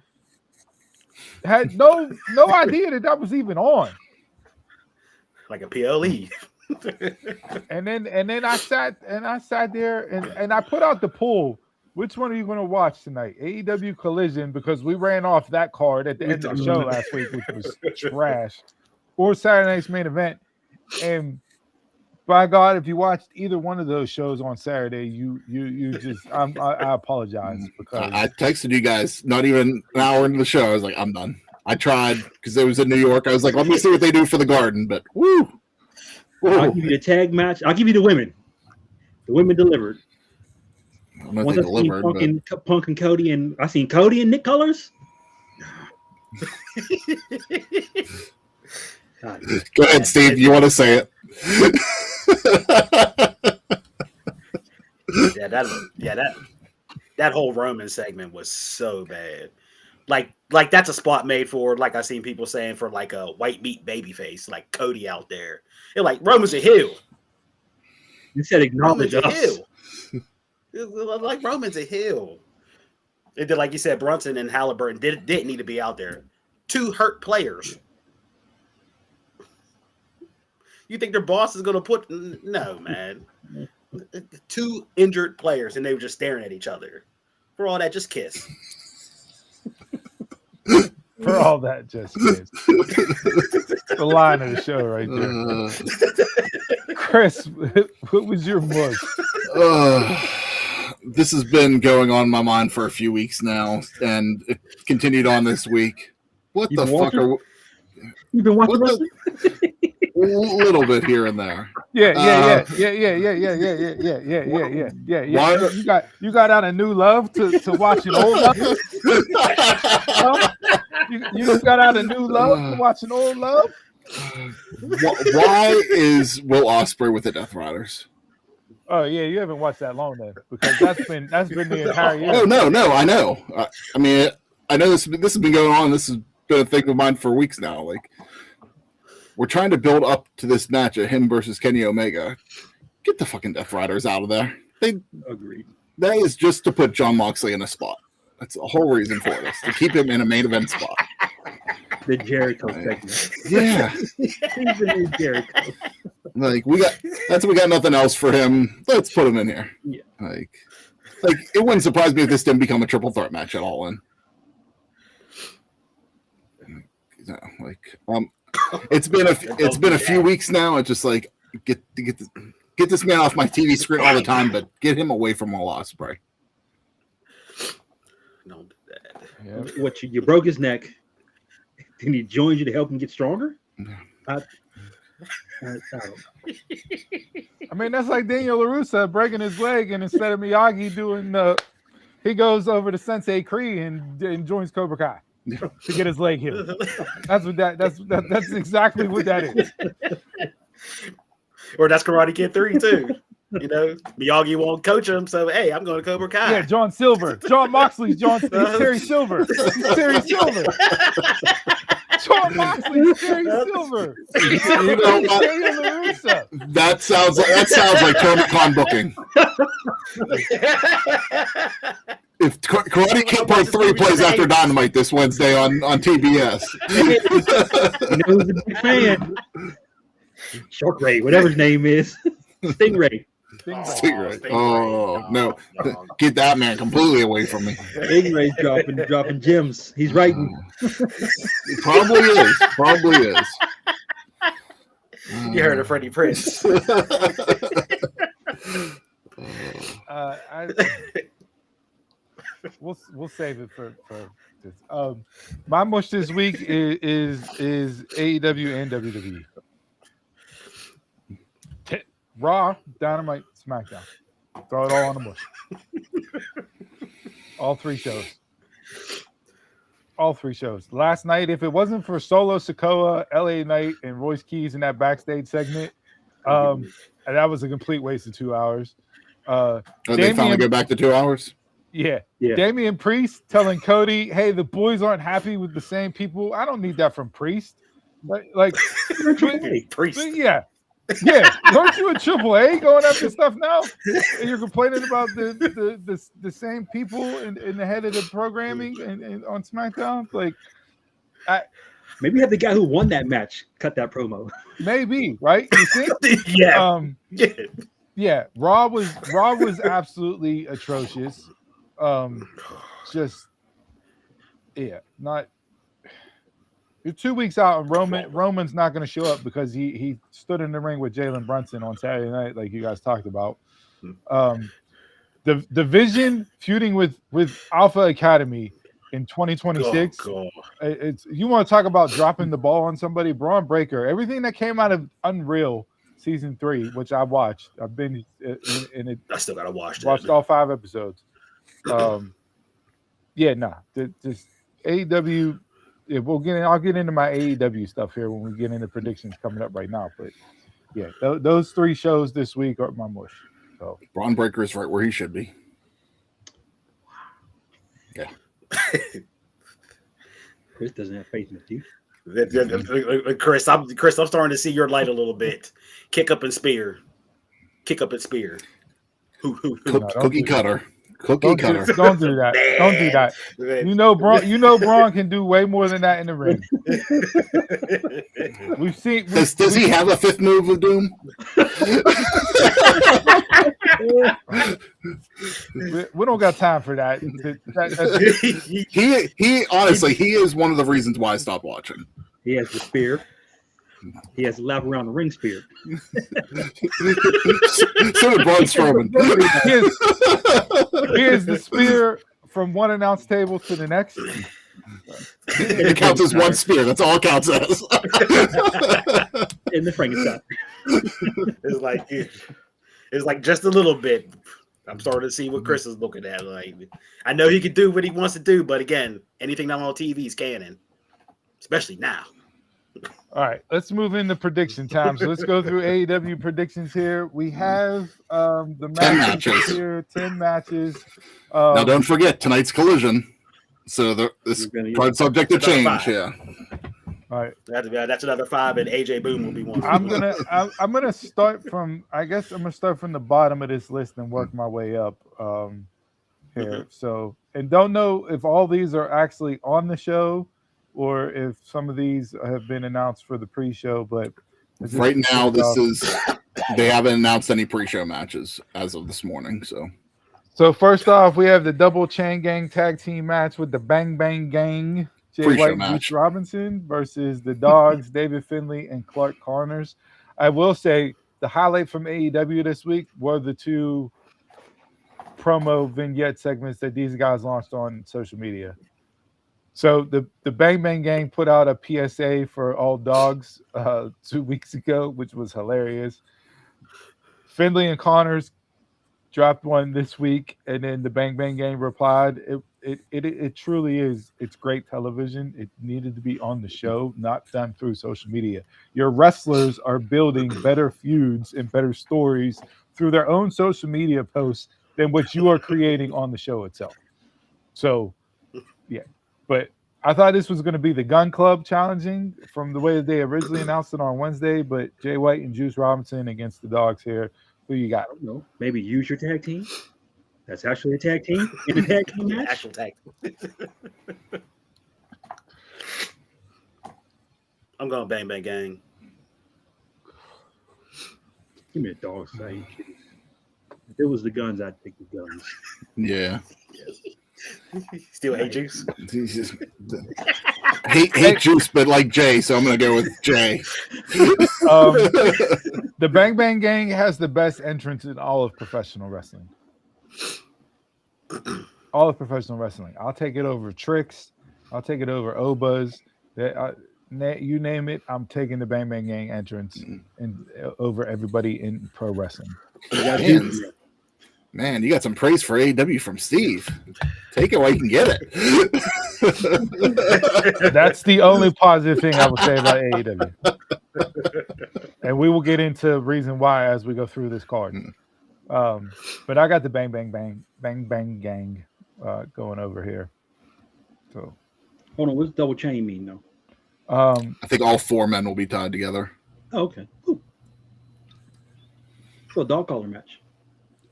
they had no idea that was even on. Like a PLE. and then I sat there and I put out the poll. Which one are you going to watch tonight? AEW Collision, because we ran off that card at the end of the show last week, which was trash, or Saturday Night's Main Event. And by God, if you watched either one of those shows on Saturday, you just I apologize because I texted you guys not even an hour into the show. I was like, I'm done. I tried because it was in New York. I was like, let me see what they do for the Garden. But woo. I'll give you the tag match. I'll give you the women. The women delivered. I don't know if they delivered, Punk and Cody, and I seen Cody and Nick Colors. Go ahead, Steve. You want to say it? That whole Roman segment was so bad. Like that's a spot made for, like I've seen people saying, for like a white meat baby face, like Cody out there. They're like, Roman's a heel. You said acknowledge Roman's us. a heel. Like Roman's a heel. It did, like you said, Brunson and Halliburton didn't need to be out there. 2 hurt players. You think their boss is going to put? No, man. 2 injured players, and they were just staring at each other. For all that, just kiss. For all that, just kiss. The line of the show right there. Chris, what was your book? This has been going on in my mind for a few weeks now, and it continued on this week. What the fuck are? You've been watching wrestling? A little bit here and there. Yeah. You got out a new love to watching old love. You got out a new love to watching old love. Why is Will Ospreay with the Death Riders? Oh yeah, you haven't watched that long then, because that's been the entire year. Oh no, I know. I mean, I know this has been going on. This has been a thing of mine for weeks now. Like, we're trying to build up to this match of him versus Kenny Omega. Get the fucking Death Riders out of there. Agreed. That is just to put Jon Moxley in a spot. That's the whole reason for this, to keep him in a main event spot. The Jericho segment. Yeah. He's the new Jericho. Like, we got nothing else for him. Let's put him in here. Yeah. Like it wouldn't surprise me if this didn't become a triple threat match at all. It's been a few weeks now. It's just like get this man off my TV screen all the time, but get him away from Will Ospreay. Don't do that. Yep. What, you broke his neck, and he joined you to help him get stronger? I mean, that's like Daniel LaRussa breaking his leg, and instead of Miyagi doing he goes over to Sensei Kree and joins Cobra Kai to get his leg healed. That's exactly what that is. Or that's Karate Kid 3 too. You know, Miyagi won't coach him, so hey, I'm going to Cobra Kai. Yeah, John Silver. John Moxley's Terry Silver. He's Terry Silver. John Moxley's Terry Silver. You know what? That sounds like Tony Khan booking. If Karate Kid Part 3 plays after Dynamite this Wednesday on TBS. You know who's a big fan? Shark Ray, whatever his name is. Stingray. Stingray. Oh, no. Get that man completely away from me. Stingray's dropping gems. He's writing. Probably is. You heard of Freddie Prinze. We'll save it for this. My mush this week is AEW and WWE. Raw, Dynamite, SmackDown. Throw it all on the mush. All 3 shows. Last night, if it wasn't for Solo Sikoa, LA Knight, and Royce Keys in that backstage segment, that was a complete waste of 2 hours. They finally go back to 2 hours? Yeah. Damian Priest telling Cody, hey, the boys aren't happy with the same people. I don't need that from Priest. Like Priest. Yeah, aren't you a AAA going after stuff now? And you're complaining about the same people in the head of the programming and on SmackDown? Like, maybe have the guy who won that match cut that promo. Maybe, right? You think? Yeah. Raw was absolutely atrocious. You're 2 weeks out, and Roman's not going to show up because he stood in the ring with Jalen Brunson on Saturday night, like you guys talked about. The Vision feuding with Alpha Academy in 2026. It's you want to talk about dropping the ball on somebody? Braun Breaker. Everything that came out of Unreal season 3, which I watched. I've been in it. I still gotta watch. Watched all 5 episodes. Just AEW. we'll get in, I'll get into my AEW stuff here when we get into predictions coming up right now. But yeah, those 3 shows this week are my mush. So Braun Breaker is right where he should be. Yeah. Chris doesn't have faith in the future. Chris, I'm starting to see your light a little bit. Kick up and spear. Cookie cutter. Cookie cutter. Don't do that. Man. Don't do that. You know, Braun can do way more than that in the ring. We've seen. Does he have a 5th move of doom? We don't got time for that. He honestly, he is one of the reasons why I stopped watching. He has the spear. He has the lap around the ring spear. So did Braun Strowman. He is the spear from one announce table to the next. It counts as one spear. That's all it counts as. In the Frankenstein. It's like just a little bit. I'm starting to see what Chris is looking at. Like, I know he can do what he wants to do, but again, anything not on TV is canon, especially now. All right, let's move into prediction time. So let's go through AEW predictions here. We have the 10 matches here, 10 matches. Now, don't forget tonight's Collision. So this card's subject to change. 5. Yeah. All right, that's another 5, and AJ Boone will be one. I'm gonna start from. I guess I'm gonna start from the bottom of this list and work my way up here. So, and don't know if all these are actually on the show, or if some of these have been announced for the pre-show, but right now they haven't announced any pre-show matches as of this morning. So first off, we have the double chain gang tag team match with the Bang Bang Gang, Jay White and Juice Robinson versus the Dogs, David Finlay and Clark Connors. I will say the highlight from AEW this week were the 2 promo vignette segments that these guys launched on social media. So the Bang Bang Gang put out a PSA for all dogs 2 weeks ago, which was hilarious. Finlay and Connors dropped one this week, and then the Bang Bang Gang replied. It truly is. It's great television. It needed to be on the show, not done through social media. Your wrestlers are building better feuds and better stories through their own social media posts than what you are creating on the show itself. So, yeah. But I thought this was going to be the Gun Club challenging from the way that they originally announced it on Wednesday. But Jay White and Juice Robinson against the Dogs here. Who you got? I don't know. Maybe use your tag team. That's actually a tag team in a tag team match. Actual tag. I'm going Bang Bang Gang. Give me a dog side. If it was the Guns, I'd take the Guns. yeah. Still hate Juice. hate Juice, but like Jay, so I'm gonna go with Jay. The Bang Bang Gang has the best entrance in all of professional wrestling. All of professional wrestling. I'll take it over Tricks. I'll take it over Obas. You name it, I'm taking the Bang Bang Gang entrance and over everybody in pro wrestling. Man, you got some praise for AEW from Steve. Take it while you can get it. That's the only positive thing I will say about AEW. And we will get into reason why as we go through this card. But I got the Bang Bang Gang going over here. So hold on, what's double chain mean though? I think all 4 men will be tied together. Oh, okay. Cool. So a dog collar match.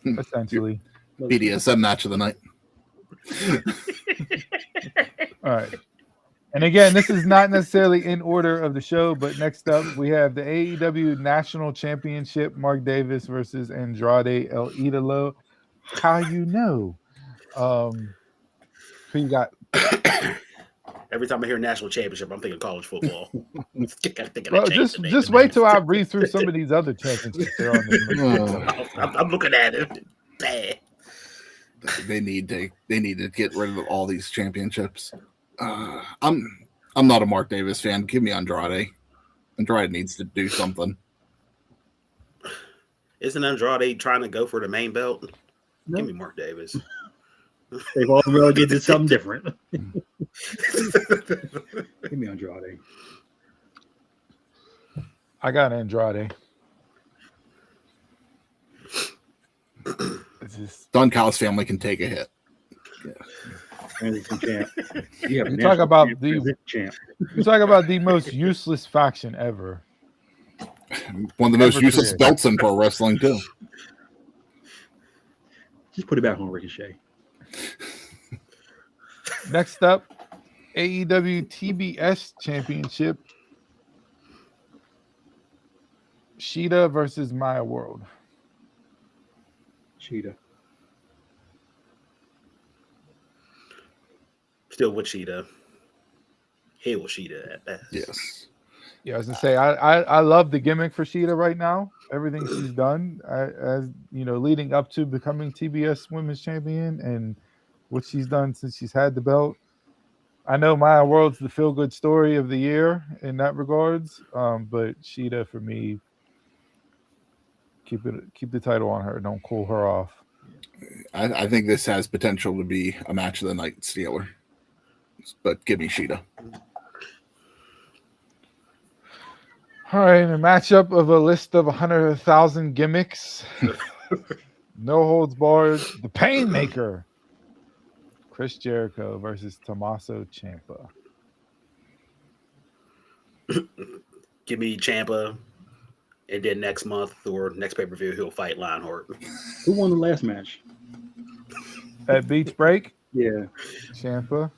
Essentially. BDSM match of the night. All right. And again, this is not necessarily in order of the show, but next up we have the AEW National Championship, Mark Davis versus Andrade El Idolo. How you know? Who you got? Every time I hear national championship, I'm thinking college football. Well, just wait till I read through some of these other championships. They're on this list. I'm looking at it. Bad. They need to get rid of all these championships. I'm not a Mark Davis fan. Give me Andrade. Andrade needs to do something. Isn't Andrade trying to go for the main belt? No. Give me Mark Davis. They've all relegated to something different. Give me Andrade. I got Andrade. It's just Don Callis family can take a hit. Transition champ. You have you talk about champ. you talk about the most useless faction ever. One of the most Ever useless created. belts in pro wrestling too. Just put it back on Ricochet. Next up, AEW TBS Championship. Sheeta versus Maya World. Cheetah. Still with Sheeta. Hail Sheeta at best. Yes. Yeah, I was gonna say I love the gimmick for Sheeta right now. Everything she's done, as you know, leading up to becoming TBS Women's Champion, and what she's done since she's had the belt. I know Maya World's the feel good story of the year in that regards, but Sheeta for me, keep the title on her. Don't cool her off. I think this has potential to be a match of the night stealer. But give me Sheeta. All right, a matchup of a list of 100,000 gimmicks. No holds barred. The Painmaker. Chris Jericho versus Tommaso Ciampa. Give me Ciampa, and then next month or next pay-per-view he'll fight Lionheart. Who won the last match? At Beach Break, Yeah. Ciampa.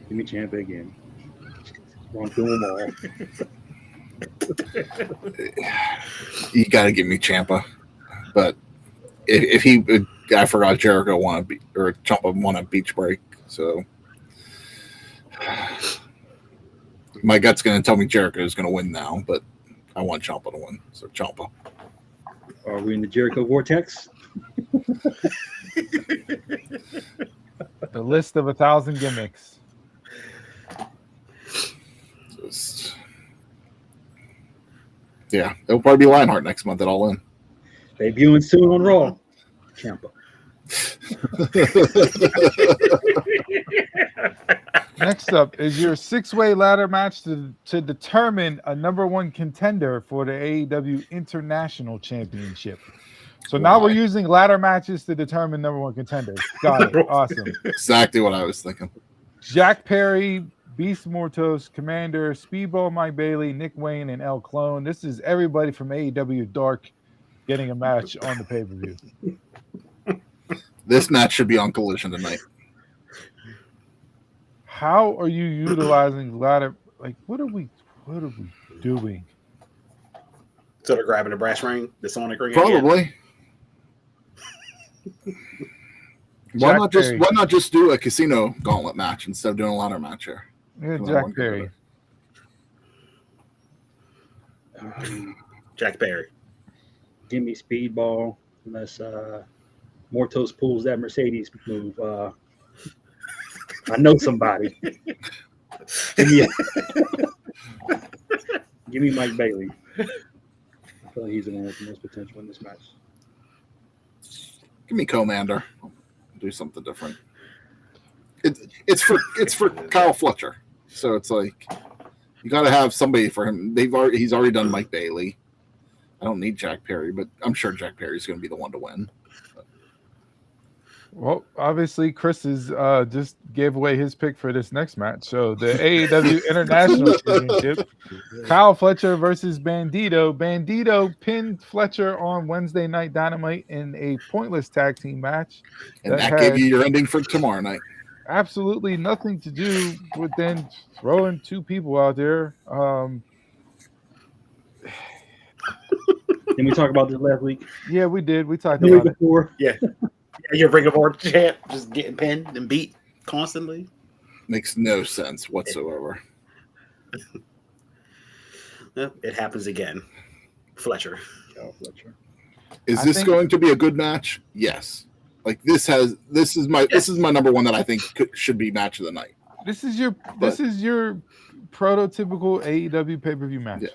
Give me Ciampa again. Run through them all. You got to give me Ciampa. But if he, I forgot Jericho won or Ciampa won a beach break. So my gut's going to tell me Jericho is going to win now, but I want Ciampa to win. So Ciampa. Are we in the Jericho vortex? The list of 1,000 gimmicks. Just, yeah, it'll probably be Lionheart next month at All In. Debuting soon on Raw. Ciampa. Next up is your 6-way ladder match to determine a number one contender for the AEW International Championship. So now we're using ladder matches to determine number one contenders. Got it. Awesome. Exactly what I was thinking. Jack Perry, Beast Mortos, Commander, Speedball Mike Bailey, Nick Wayne, and El Clone. This is everybody from AEW Dark getting a match on the pay-per-view. This match should be on Collision tonight. How are you utilizing ladder? Like, what are we doing? So they're grabbing the brass ring, the Sonic ring. Probably. Why not just do a casino gauntlet match instead of doing a ladder match here? Yeah, Jack Perry. Jack Perry. Give me Speedball unless Mortos pulls that Mercedes move. I know somebody. Give me Mike Bailey. I feel like he's the one with the most potential in this match. Give me Commander. Do something different. It's for Kyle Fletcher, so it's like you got to have somebody for him. He's already done Mike Bailey. I don't need Jack Perry, but I'm sure Jack Perry's going to be the one to win. Well, obviously, Chris is just gave away his pick for this next match. So the AEW International Championship, Kyle Fletcher versus Bandito. Bandito pinned Fletcher on Wednesday Night Dynamite in a pointless tag team match. And that gave you your ending for tomorrow night. Absolutely nothing to do with then throwing two people out there. Didn't we talk about this last week? Yeah, we did. We talked The week about it. before. Yeah. You're Ring of Honor champ, just getting pinned and beat constantly. Makes no sense whatsoever. It happens again. Fletcher. Kyle Fletcher. Is this going to be a good match? Yes. Like this is my number one that I think should be match of the night. This is your prototypical AEW pay-per-view match. Yeah.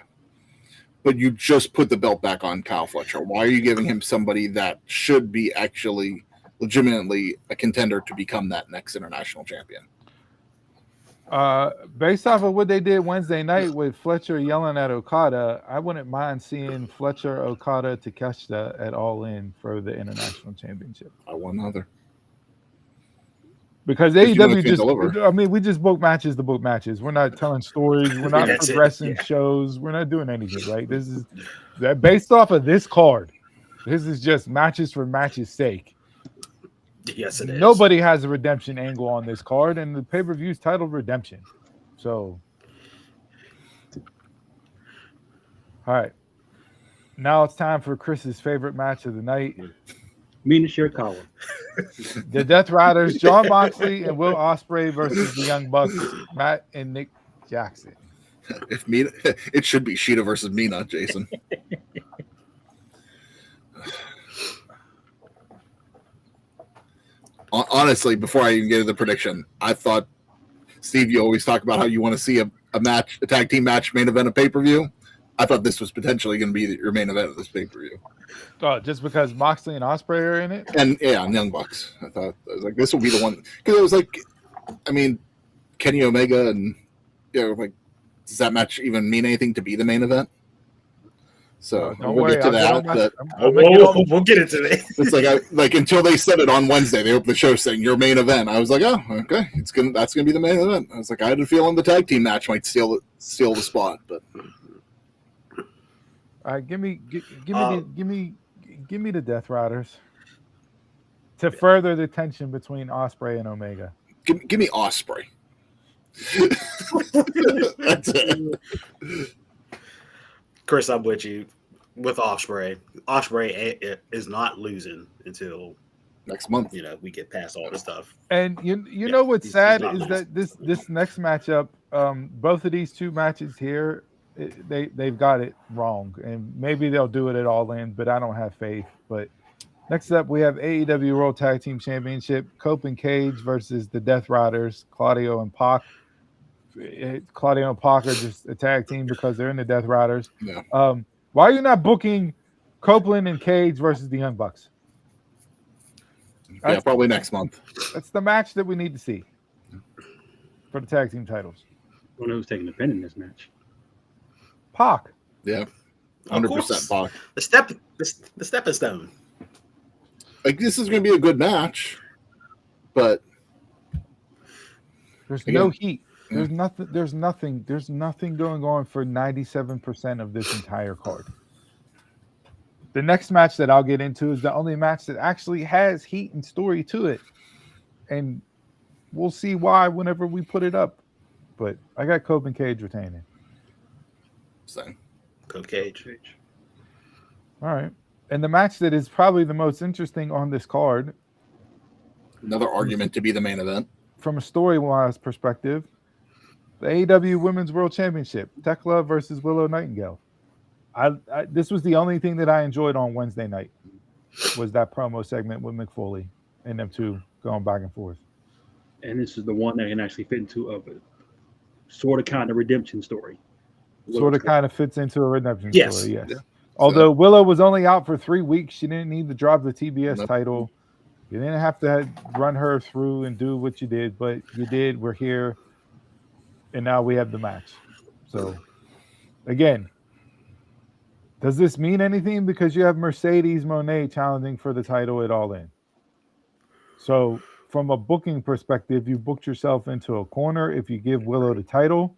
but you just put the belt back on Kyle Fletcher. Why are you giving him somebody that should be actually legitimately a contender to become that next international champion? Based off of what they did Wednesday night with Fletcher yelling at Okada, I wouldn't mind seeing Fletcher, Okada, Takeshita at All In for the international championship. I want another. Because AEW just, I mean, we just book matches to book matches. We're not telling stories. We're not progressing shows. We're not doing anything, right? This is that based off of this card. This is just matches for matches' sake. Yes, it is. Nobody has a redemption angle on this card, and the pay-per-view is titled Redemption. So, all right. Now it's time for Chris's favorite match of the night. Mina Shirakawa. The Death Riders, Jon Moxley and Will Ospreay versus the Young Bucks, Matt and Nick Jackson. If Mina, it should be Sheeta versus Mina, Jason. Honestly, before I even get to the prediction, I thought, Steve, you always talk about how you want to see a tag team match main event of pay-per-view. I thought this was potentially going to be your main event of this pay-per-view. Oh, just because Moxley and Ospreay are in it? And Young Bucks. I was like, this will be the one. Because it was like, I mean, Kenny Omega and, like, does that match even mean anything to be the main event? So we'll get to that. We'll get into it. It's like until they said it on Wednesday, they opened the show saying your main event. I was like, oh, okay, that's gonna be the main event. I was like, I had a feeling the tag team match might steal the spot, but. All right, give me the Death Riders to further the tension between Ospreay and Omega. Give me Ospreay. That's it. Chris, I'm with you with Ospreay. Ospreay is not losing until next month. We get past all this stuff. And you know what's sad is that this next matchup, both of these two matches here, they've got it wrong, and maybe they'll do it at All In, but I don't have faith. But next up, we have AEW World Tag Team Championship, Cope and Cage versus the Death Riders, Claudio and Pac. Claudio and Pac are just a tag team because they're in the Death Riders. Yeah. Why are you not booking Copeland and Cage versus the Young Bucks? Yeah, probably next month. That's the match that we need to see for the tag team titles. I don't know who's taking the pin in this match. Pac. Yeah, 100% Pac. The stepping stone. Like, this is going to be a good match, but there's no heat. There's nothing going on for 97% of this entire card. The next match that I'll get into is the only match that actually has heat and story to it. And we'll see why whenever we put it up. But I got Cope and Cage retaining. Same. Cope Cage. All right. And the match that is probably the most interesting on this card. Another argument to be the main event. From a story-wise perspective, the AEW Women's World Championship, Tekla versus Willow Nightingale. This was the only thing that I enjoyed on Wednesday night, was that promo segment with Mick Foley and them two going back and forth. And this is the one that can actually fit into a sort of kind of redemption story. Sort of kind of fits into a redemption story, yes. Yeah. Although Willow was only out for 3 weeks, she didn't need to drop the TBS title. You didn't have to run her through and do what you did, but you did. We're here. And now we have the match. So, again, does this mean anything? Because you have Mercedes Moné challenging for the title at All In. So, from a booking perspective, you booked yourself into a corner if you give Willow the title,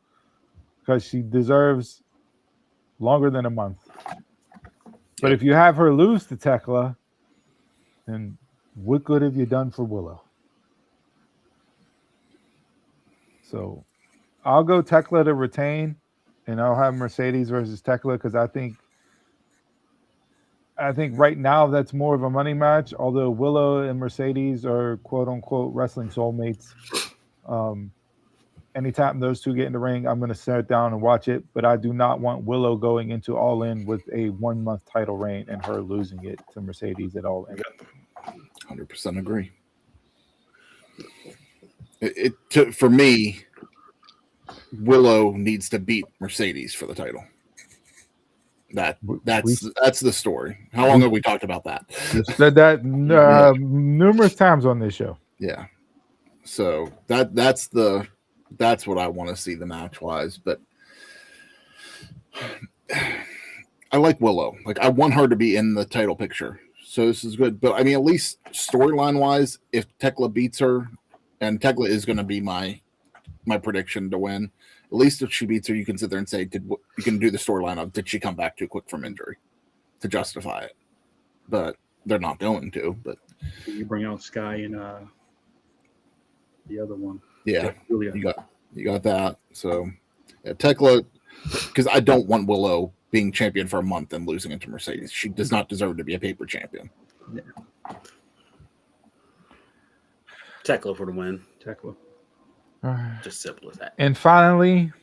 because she deserves longer than a month. But if you have her lose to Tekla, then what good have you done for Willow? So I'll go Tekla to retain, and I'll have Mercedes versus Tekla because I think right now that's more of a money match, although Willow and Mercedes are quote-unquote wrestling soulmates. Anytime those two get in the ring, I'm going to sit down and watch it, but I do not want Willow going into All In with a 1 month title reign and her losing it to Mercedes at All In. 100% agree. For me, Willow needs to beat Mercedes for the title. That's the story. How long have we talked about that? Said that numerous times on this show. Yeah. So that's what I want to see the match wise. But I like Willow. Like, I want her to be in the title picture. So this is good. But I mean, at least storyline wise, if Tekla beats her, and Tekla is going to be my prediction to win. At least if she beats her, you can sit there and say, you can do the storyline of did she come back too quick from injury to justify it? But they're not going to. But you bring out Sky and the other one. Yeah, you got that. So yeah, Tekla, because I don't want Willow being champion for a month and losing it to Mercedes. She does not deserve to be a paper champion. Yeah. Tekla for the win. Tekla. Just simple as that. And finally,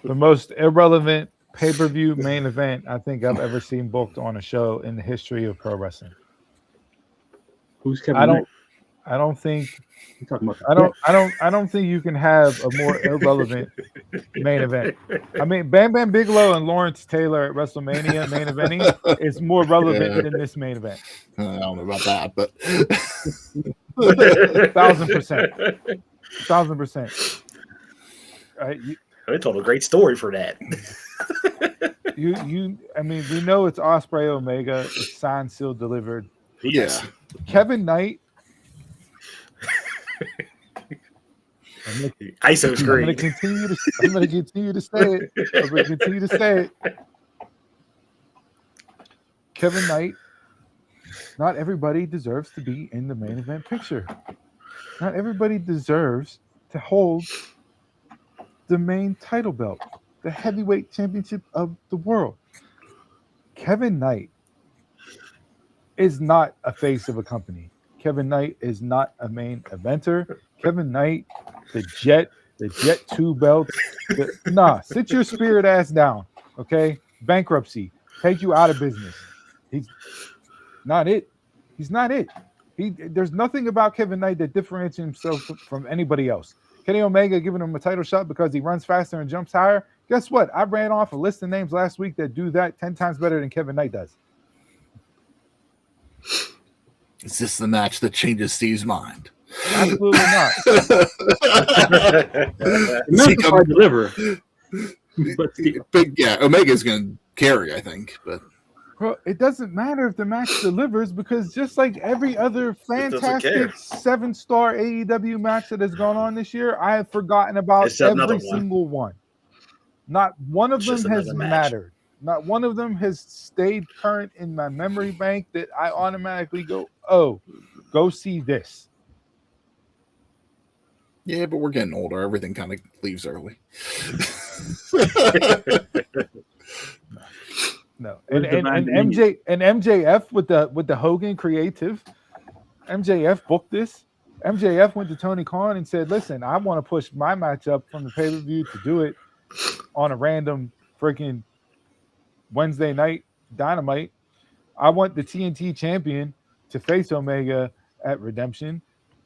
the most irrelevant pay-per-view main event I think I've ever seen booked on a show in the history of pro wrestling. Who's Kevin Knight? I don't think You're talking about I don't think you can have a more irrelevant main event. I mean, Bam Bam Bigelow and Lawrence Taylor at WrestleMania main eventing is more relevant than this main event. I don't know about that, but 1,000%. 1,000%. They told a great story for that. I mean, we know it's Ospreay Omega. It's signed, sealed, delivered. Yeah. Kevin Knight. ISO screen. I'm going to continue to say it. I'm going to continue to say it. Kevin Knight. Not everybody deserves to be in the main event picture. Not everybody deserves to hold the main title belt, the heavyweight championship of the world. Kevin Knight is not a face of a company. Kevin Knight is not a main eventer. Kevin Knight, the Jet 2 belt. Sit your spirit ass down, okay? Bankruptcy. Take you out of business. He's not it. He's not it. There's nothing about Kevin Knight that differentiates himself from anybody else. Kenny Omega giving him a title shot because he runs faster and jumps higher. Guess what? I ran off a list of names last week that do that 10 times better than Kevin Knight does. Is this the match that changes Steve's mind? Absolutely not. Not hard to deliver. But yeah, Omega's going to carry, I think. But well, it doesn't matter if the match delivers because just like every other fantastic 7-star AEW match that has gone on this year, I have forgotten about every single one. Not one of them has mattered. Not one of them has stayed current in my memory bank that I automatically go, oh, go see this. Yeah, but we're getting older. Everything kind of leaves early. No. And MJF with the Hogan creative. MJF booked this. MJF went to Tony Khan and said, listen, I want to push my matchup from the pay-per-view to do it on a random freaking Wednesday night Dynamite. I want the TNT champion to face Omega at Redemption.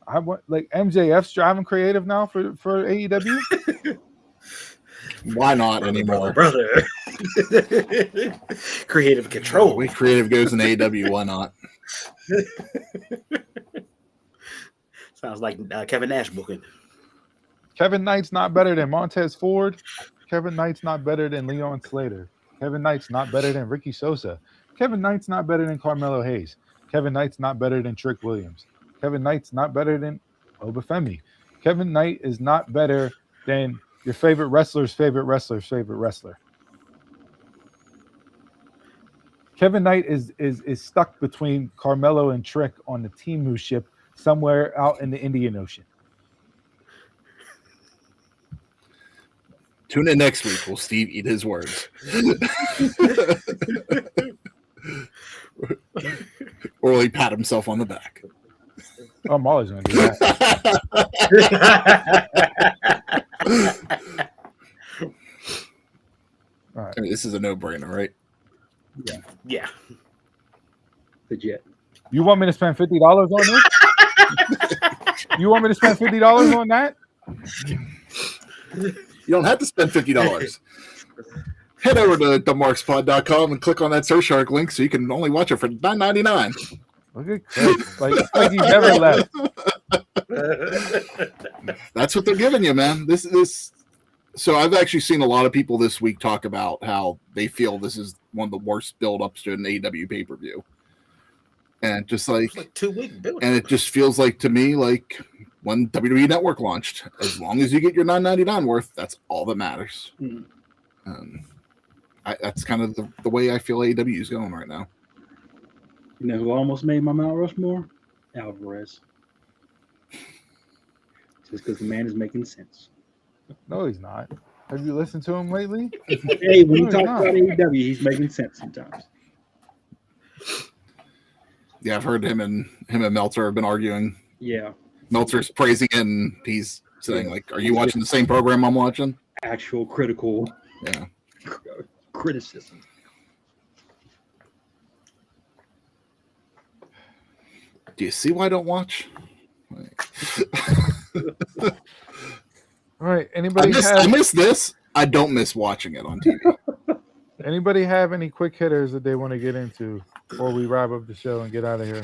I want MJF's driving creative now for AEW. Why not anymore, brother? Creative control. When creative goes in AEW, why not? Sounds like Kevin Nash booking. Kevin Knight's not better than Montez Ford. Kevin Knight's not better than Leon Slater. Kevin Knight's not better than Ricky Sosa. Kevin Knight's not better than Carmelo Hayes. Kevin Knight's not better than Trick Williams. Kevin Knight's not better than Obafemi. Kevin Knight is not better than your favorite wrestler's favorite wrestler's favorite wrestler. Kevin Knight is stuck between Carmelo and Trick on the Temu ship somewhere out in the Indian Ocean. Tune in next week. Will Steve eat his words? Or will he pat himself on the back? I'm always going to do that. All right. I mean, this is a no-brainer, right? Yeah. The Jet. You want me to spend $50 on this? You want me to spend $50 on that? You don't have to spend $50. Head over to themarkspod.com and click on that Surfshark link so you can only watch it for $9.99. Look at Chris. Like he never left. That's what they're giving you, man. This. So I've actually seen a lot of people this week talk about how they feel this is one of the worst build-ups to an AEW pay-per-view. And just like 2-week build. And it just feels like to me like when WWE Network launched. As long as you get your $9.99 worth, that's all that matters. That's kind of the way I feel AEW is going right now. You know who almost made my Mount Rushmore? Alvarez. Just because the man is making sense. No, he's not. Have you listened to him lately? Hey, when you talk about AEW, he's making sense sometimes. Yeah, I've heard him and Meltzer have been arguing. Yeah. Meltzer's praising it, and he's saying, like, are you watching the same program I'm watching? Actual critical criticism. Do you see why I don't watch? All right. Anybody I miss this. I don't miss watching it on TV. Anybody have any quick hitters that they want to get into before we wrap up the show and get out of here?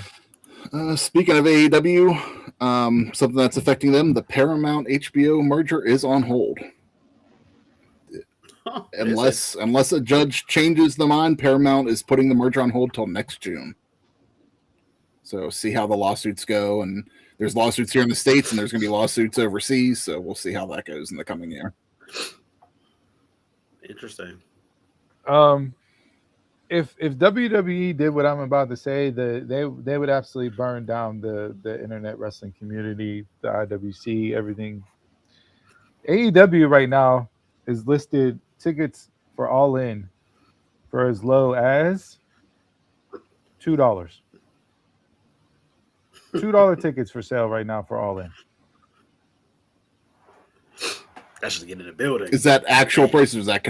Speaking of AEW, something that's affecting them, the Paramount HBO merger is on hold. Unless a judge changes the mind, Paramount is putting the merger on hold till next June. So see how the lawsuits go. And there's lawsuits here in the States, and there's going to be lawsuits overseas. So we'll see how that goes in the coming year. Interesting. If WWE did what I'm about to say, they would absolutely burn down the internet wrestling community, the IWC, everything. AEW right now is listed tickets for All In for as low as $2. $2 tickets for sale right now for All In. That's just getting in the building. Is that actual price or is that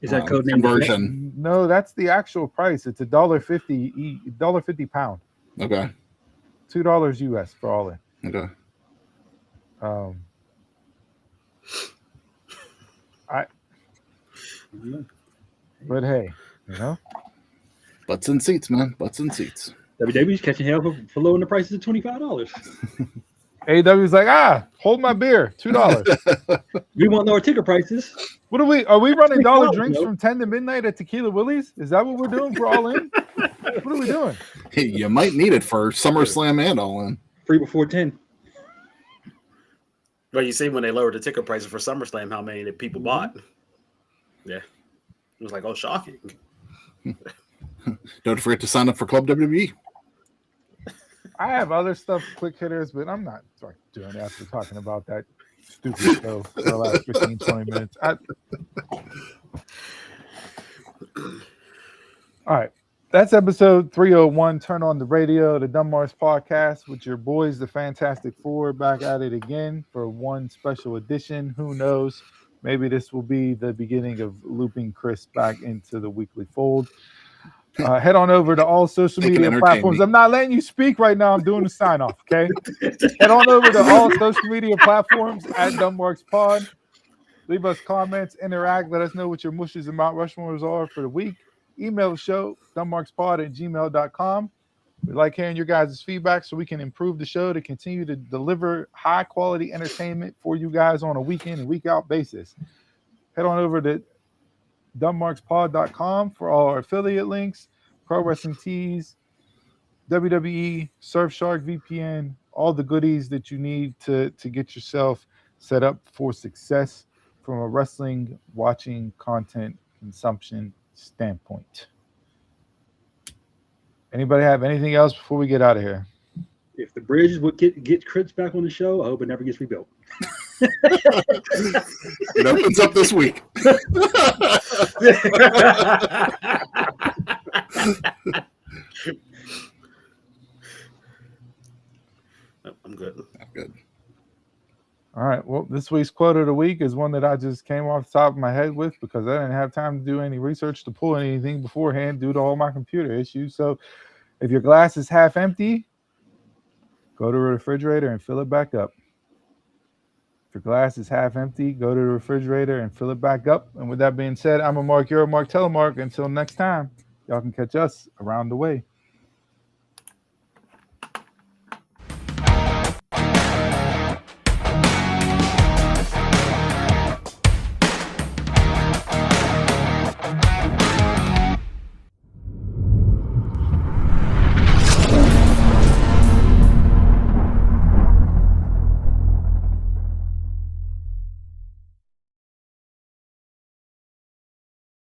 is that code name conversion? No, that's the actual price. It's $1.50 pound. Okay. $2 US for All In. Okay. But hey, you know, butts and seats, man. Butts and seats. WWE's catching hell for lowering the prices to $25. AEW's like, hold my beer, $2. We want lower ticket prices. What are we running dollar drinks from 10 to midnight at Tequila Willie's? Is that what we're doing for All In? What are we doing? Hey, you might need it for SummerSlam and All In. Free before 10. But you see when they lowered the ticket prices for SummerSlam, how many people bought. Yeah. It was like, oh, shocking. Don't forget to sign up for Club WWE. I have other stuff, quick hitters, but I'm not doing it after talking about that stupid show for the last 15, 20 minutes. All right. That's episode 301. Turn on the radio, the Dunmar's podcast with your boys, the Fantastic Four, back at it again for one special edition. Who knows? Maybe this will be the beginning of looping Chris back into the weekly fold. Head on over to all social media platforms. I'm not letting you speak right now. I'm doing the sign off. Okay. Head on over to all social media platforms at Dunmarks Pod. Leave us comments, interact. Let us know what your mushes and Mount Rushmores are for the week. Email the show, dunmarkspod@gmail.com. We like hearing your guys' feedback so we can improve the show to continue to deliver high quality entertainment for you guys on a week in and week out basis. Head on over to dunmarkspod.com for all our affiliate links, Pro Wrestling Tees, WWE, Surfshark VPN, all the goodies that you need to get yourself set up for success from a wrestling watching content consumption standpoint. Anybody have anything else before we get out of here? If the bridge would get Chris back on the show, I hope it never gets rebuilt. It opens up this week. I'm good. I'm good. All right. Well, this week's quote of the week is one that I just came off the top of my head with because I didn't have time to do any research to pull anything beforehand due to all my computer issues. So if your glass is half empty, go to the refrigerator and fill it back up. If your glass is half empty, go to the refrigerator and fill it back up. And with that being said, I'm a Mark, you're a Mark, Telemark. Until next time, y'all can catch us around the way.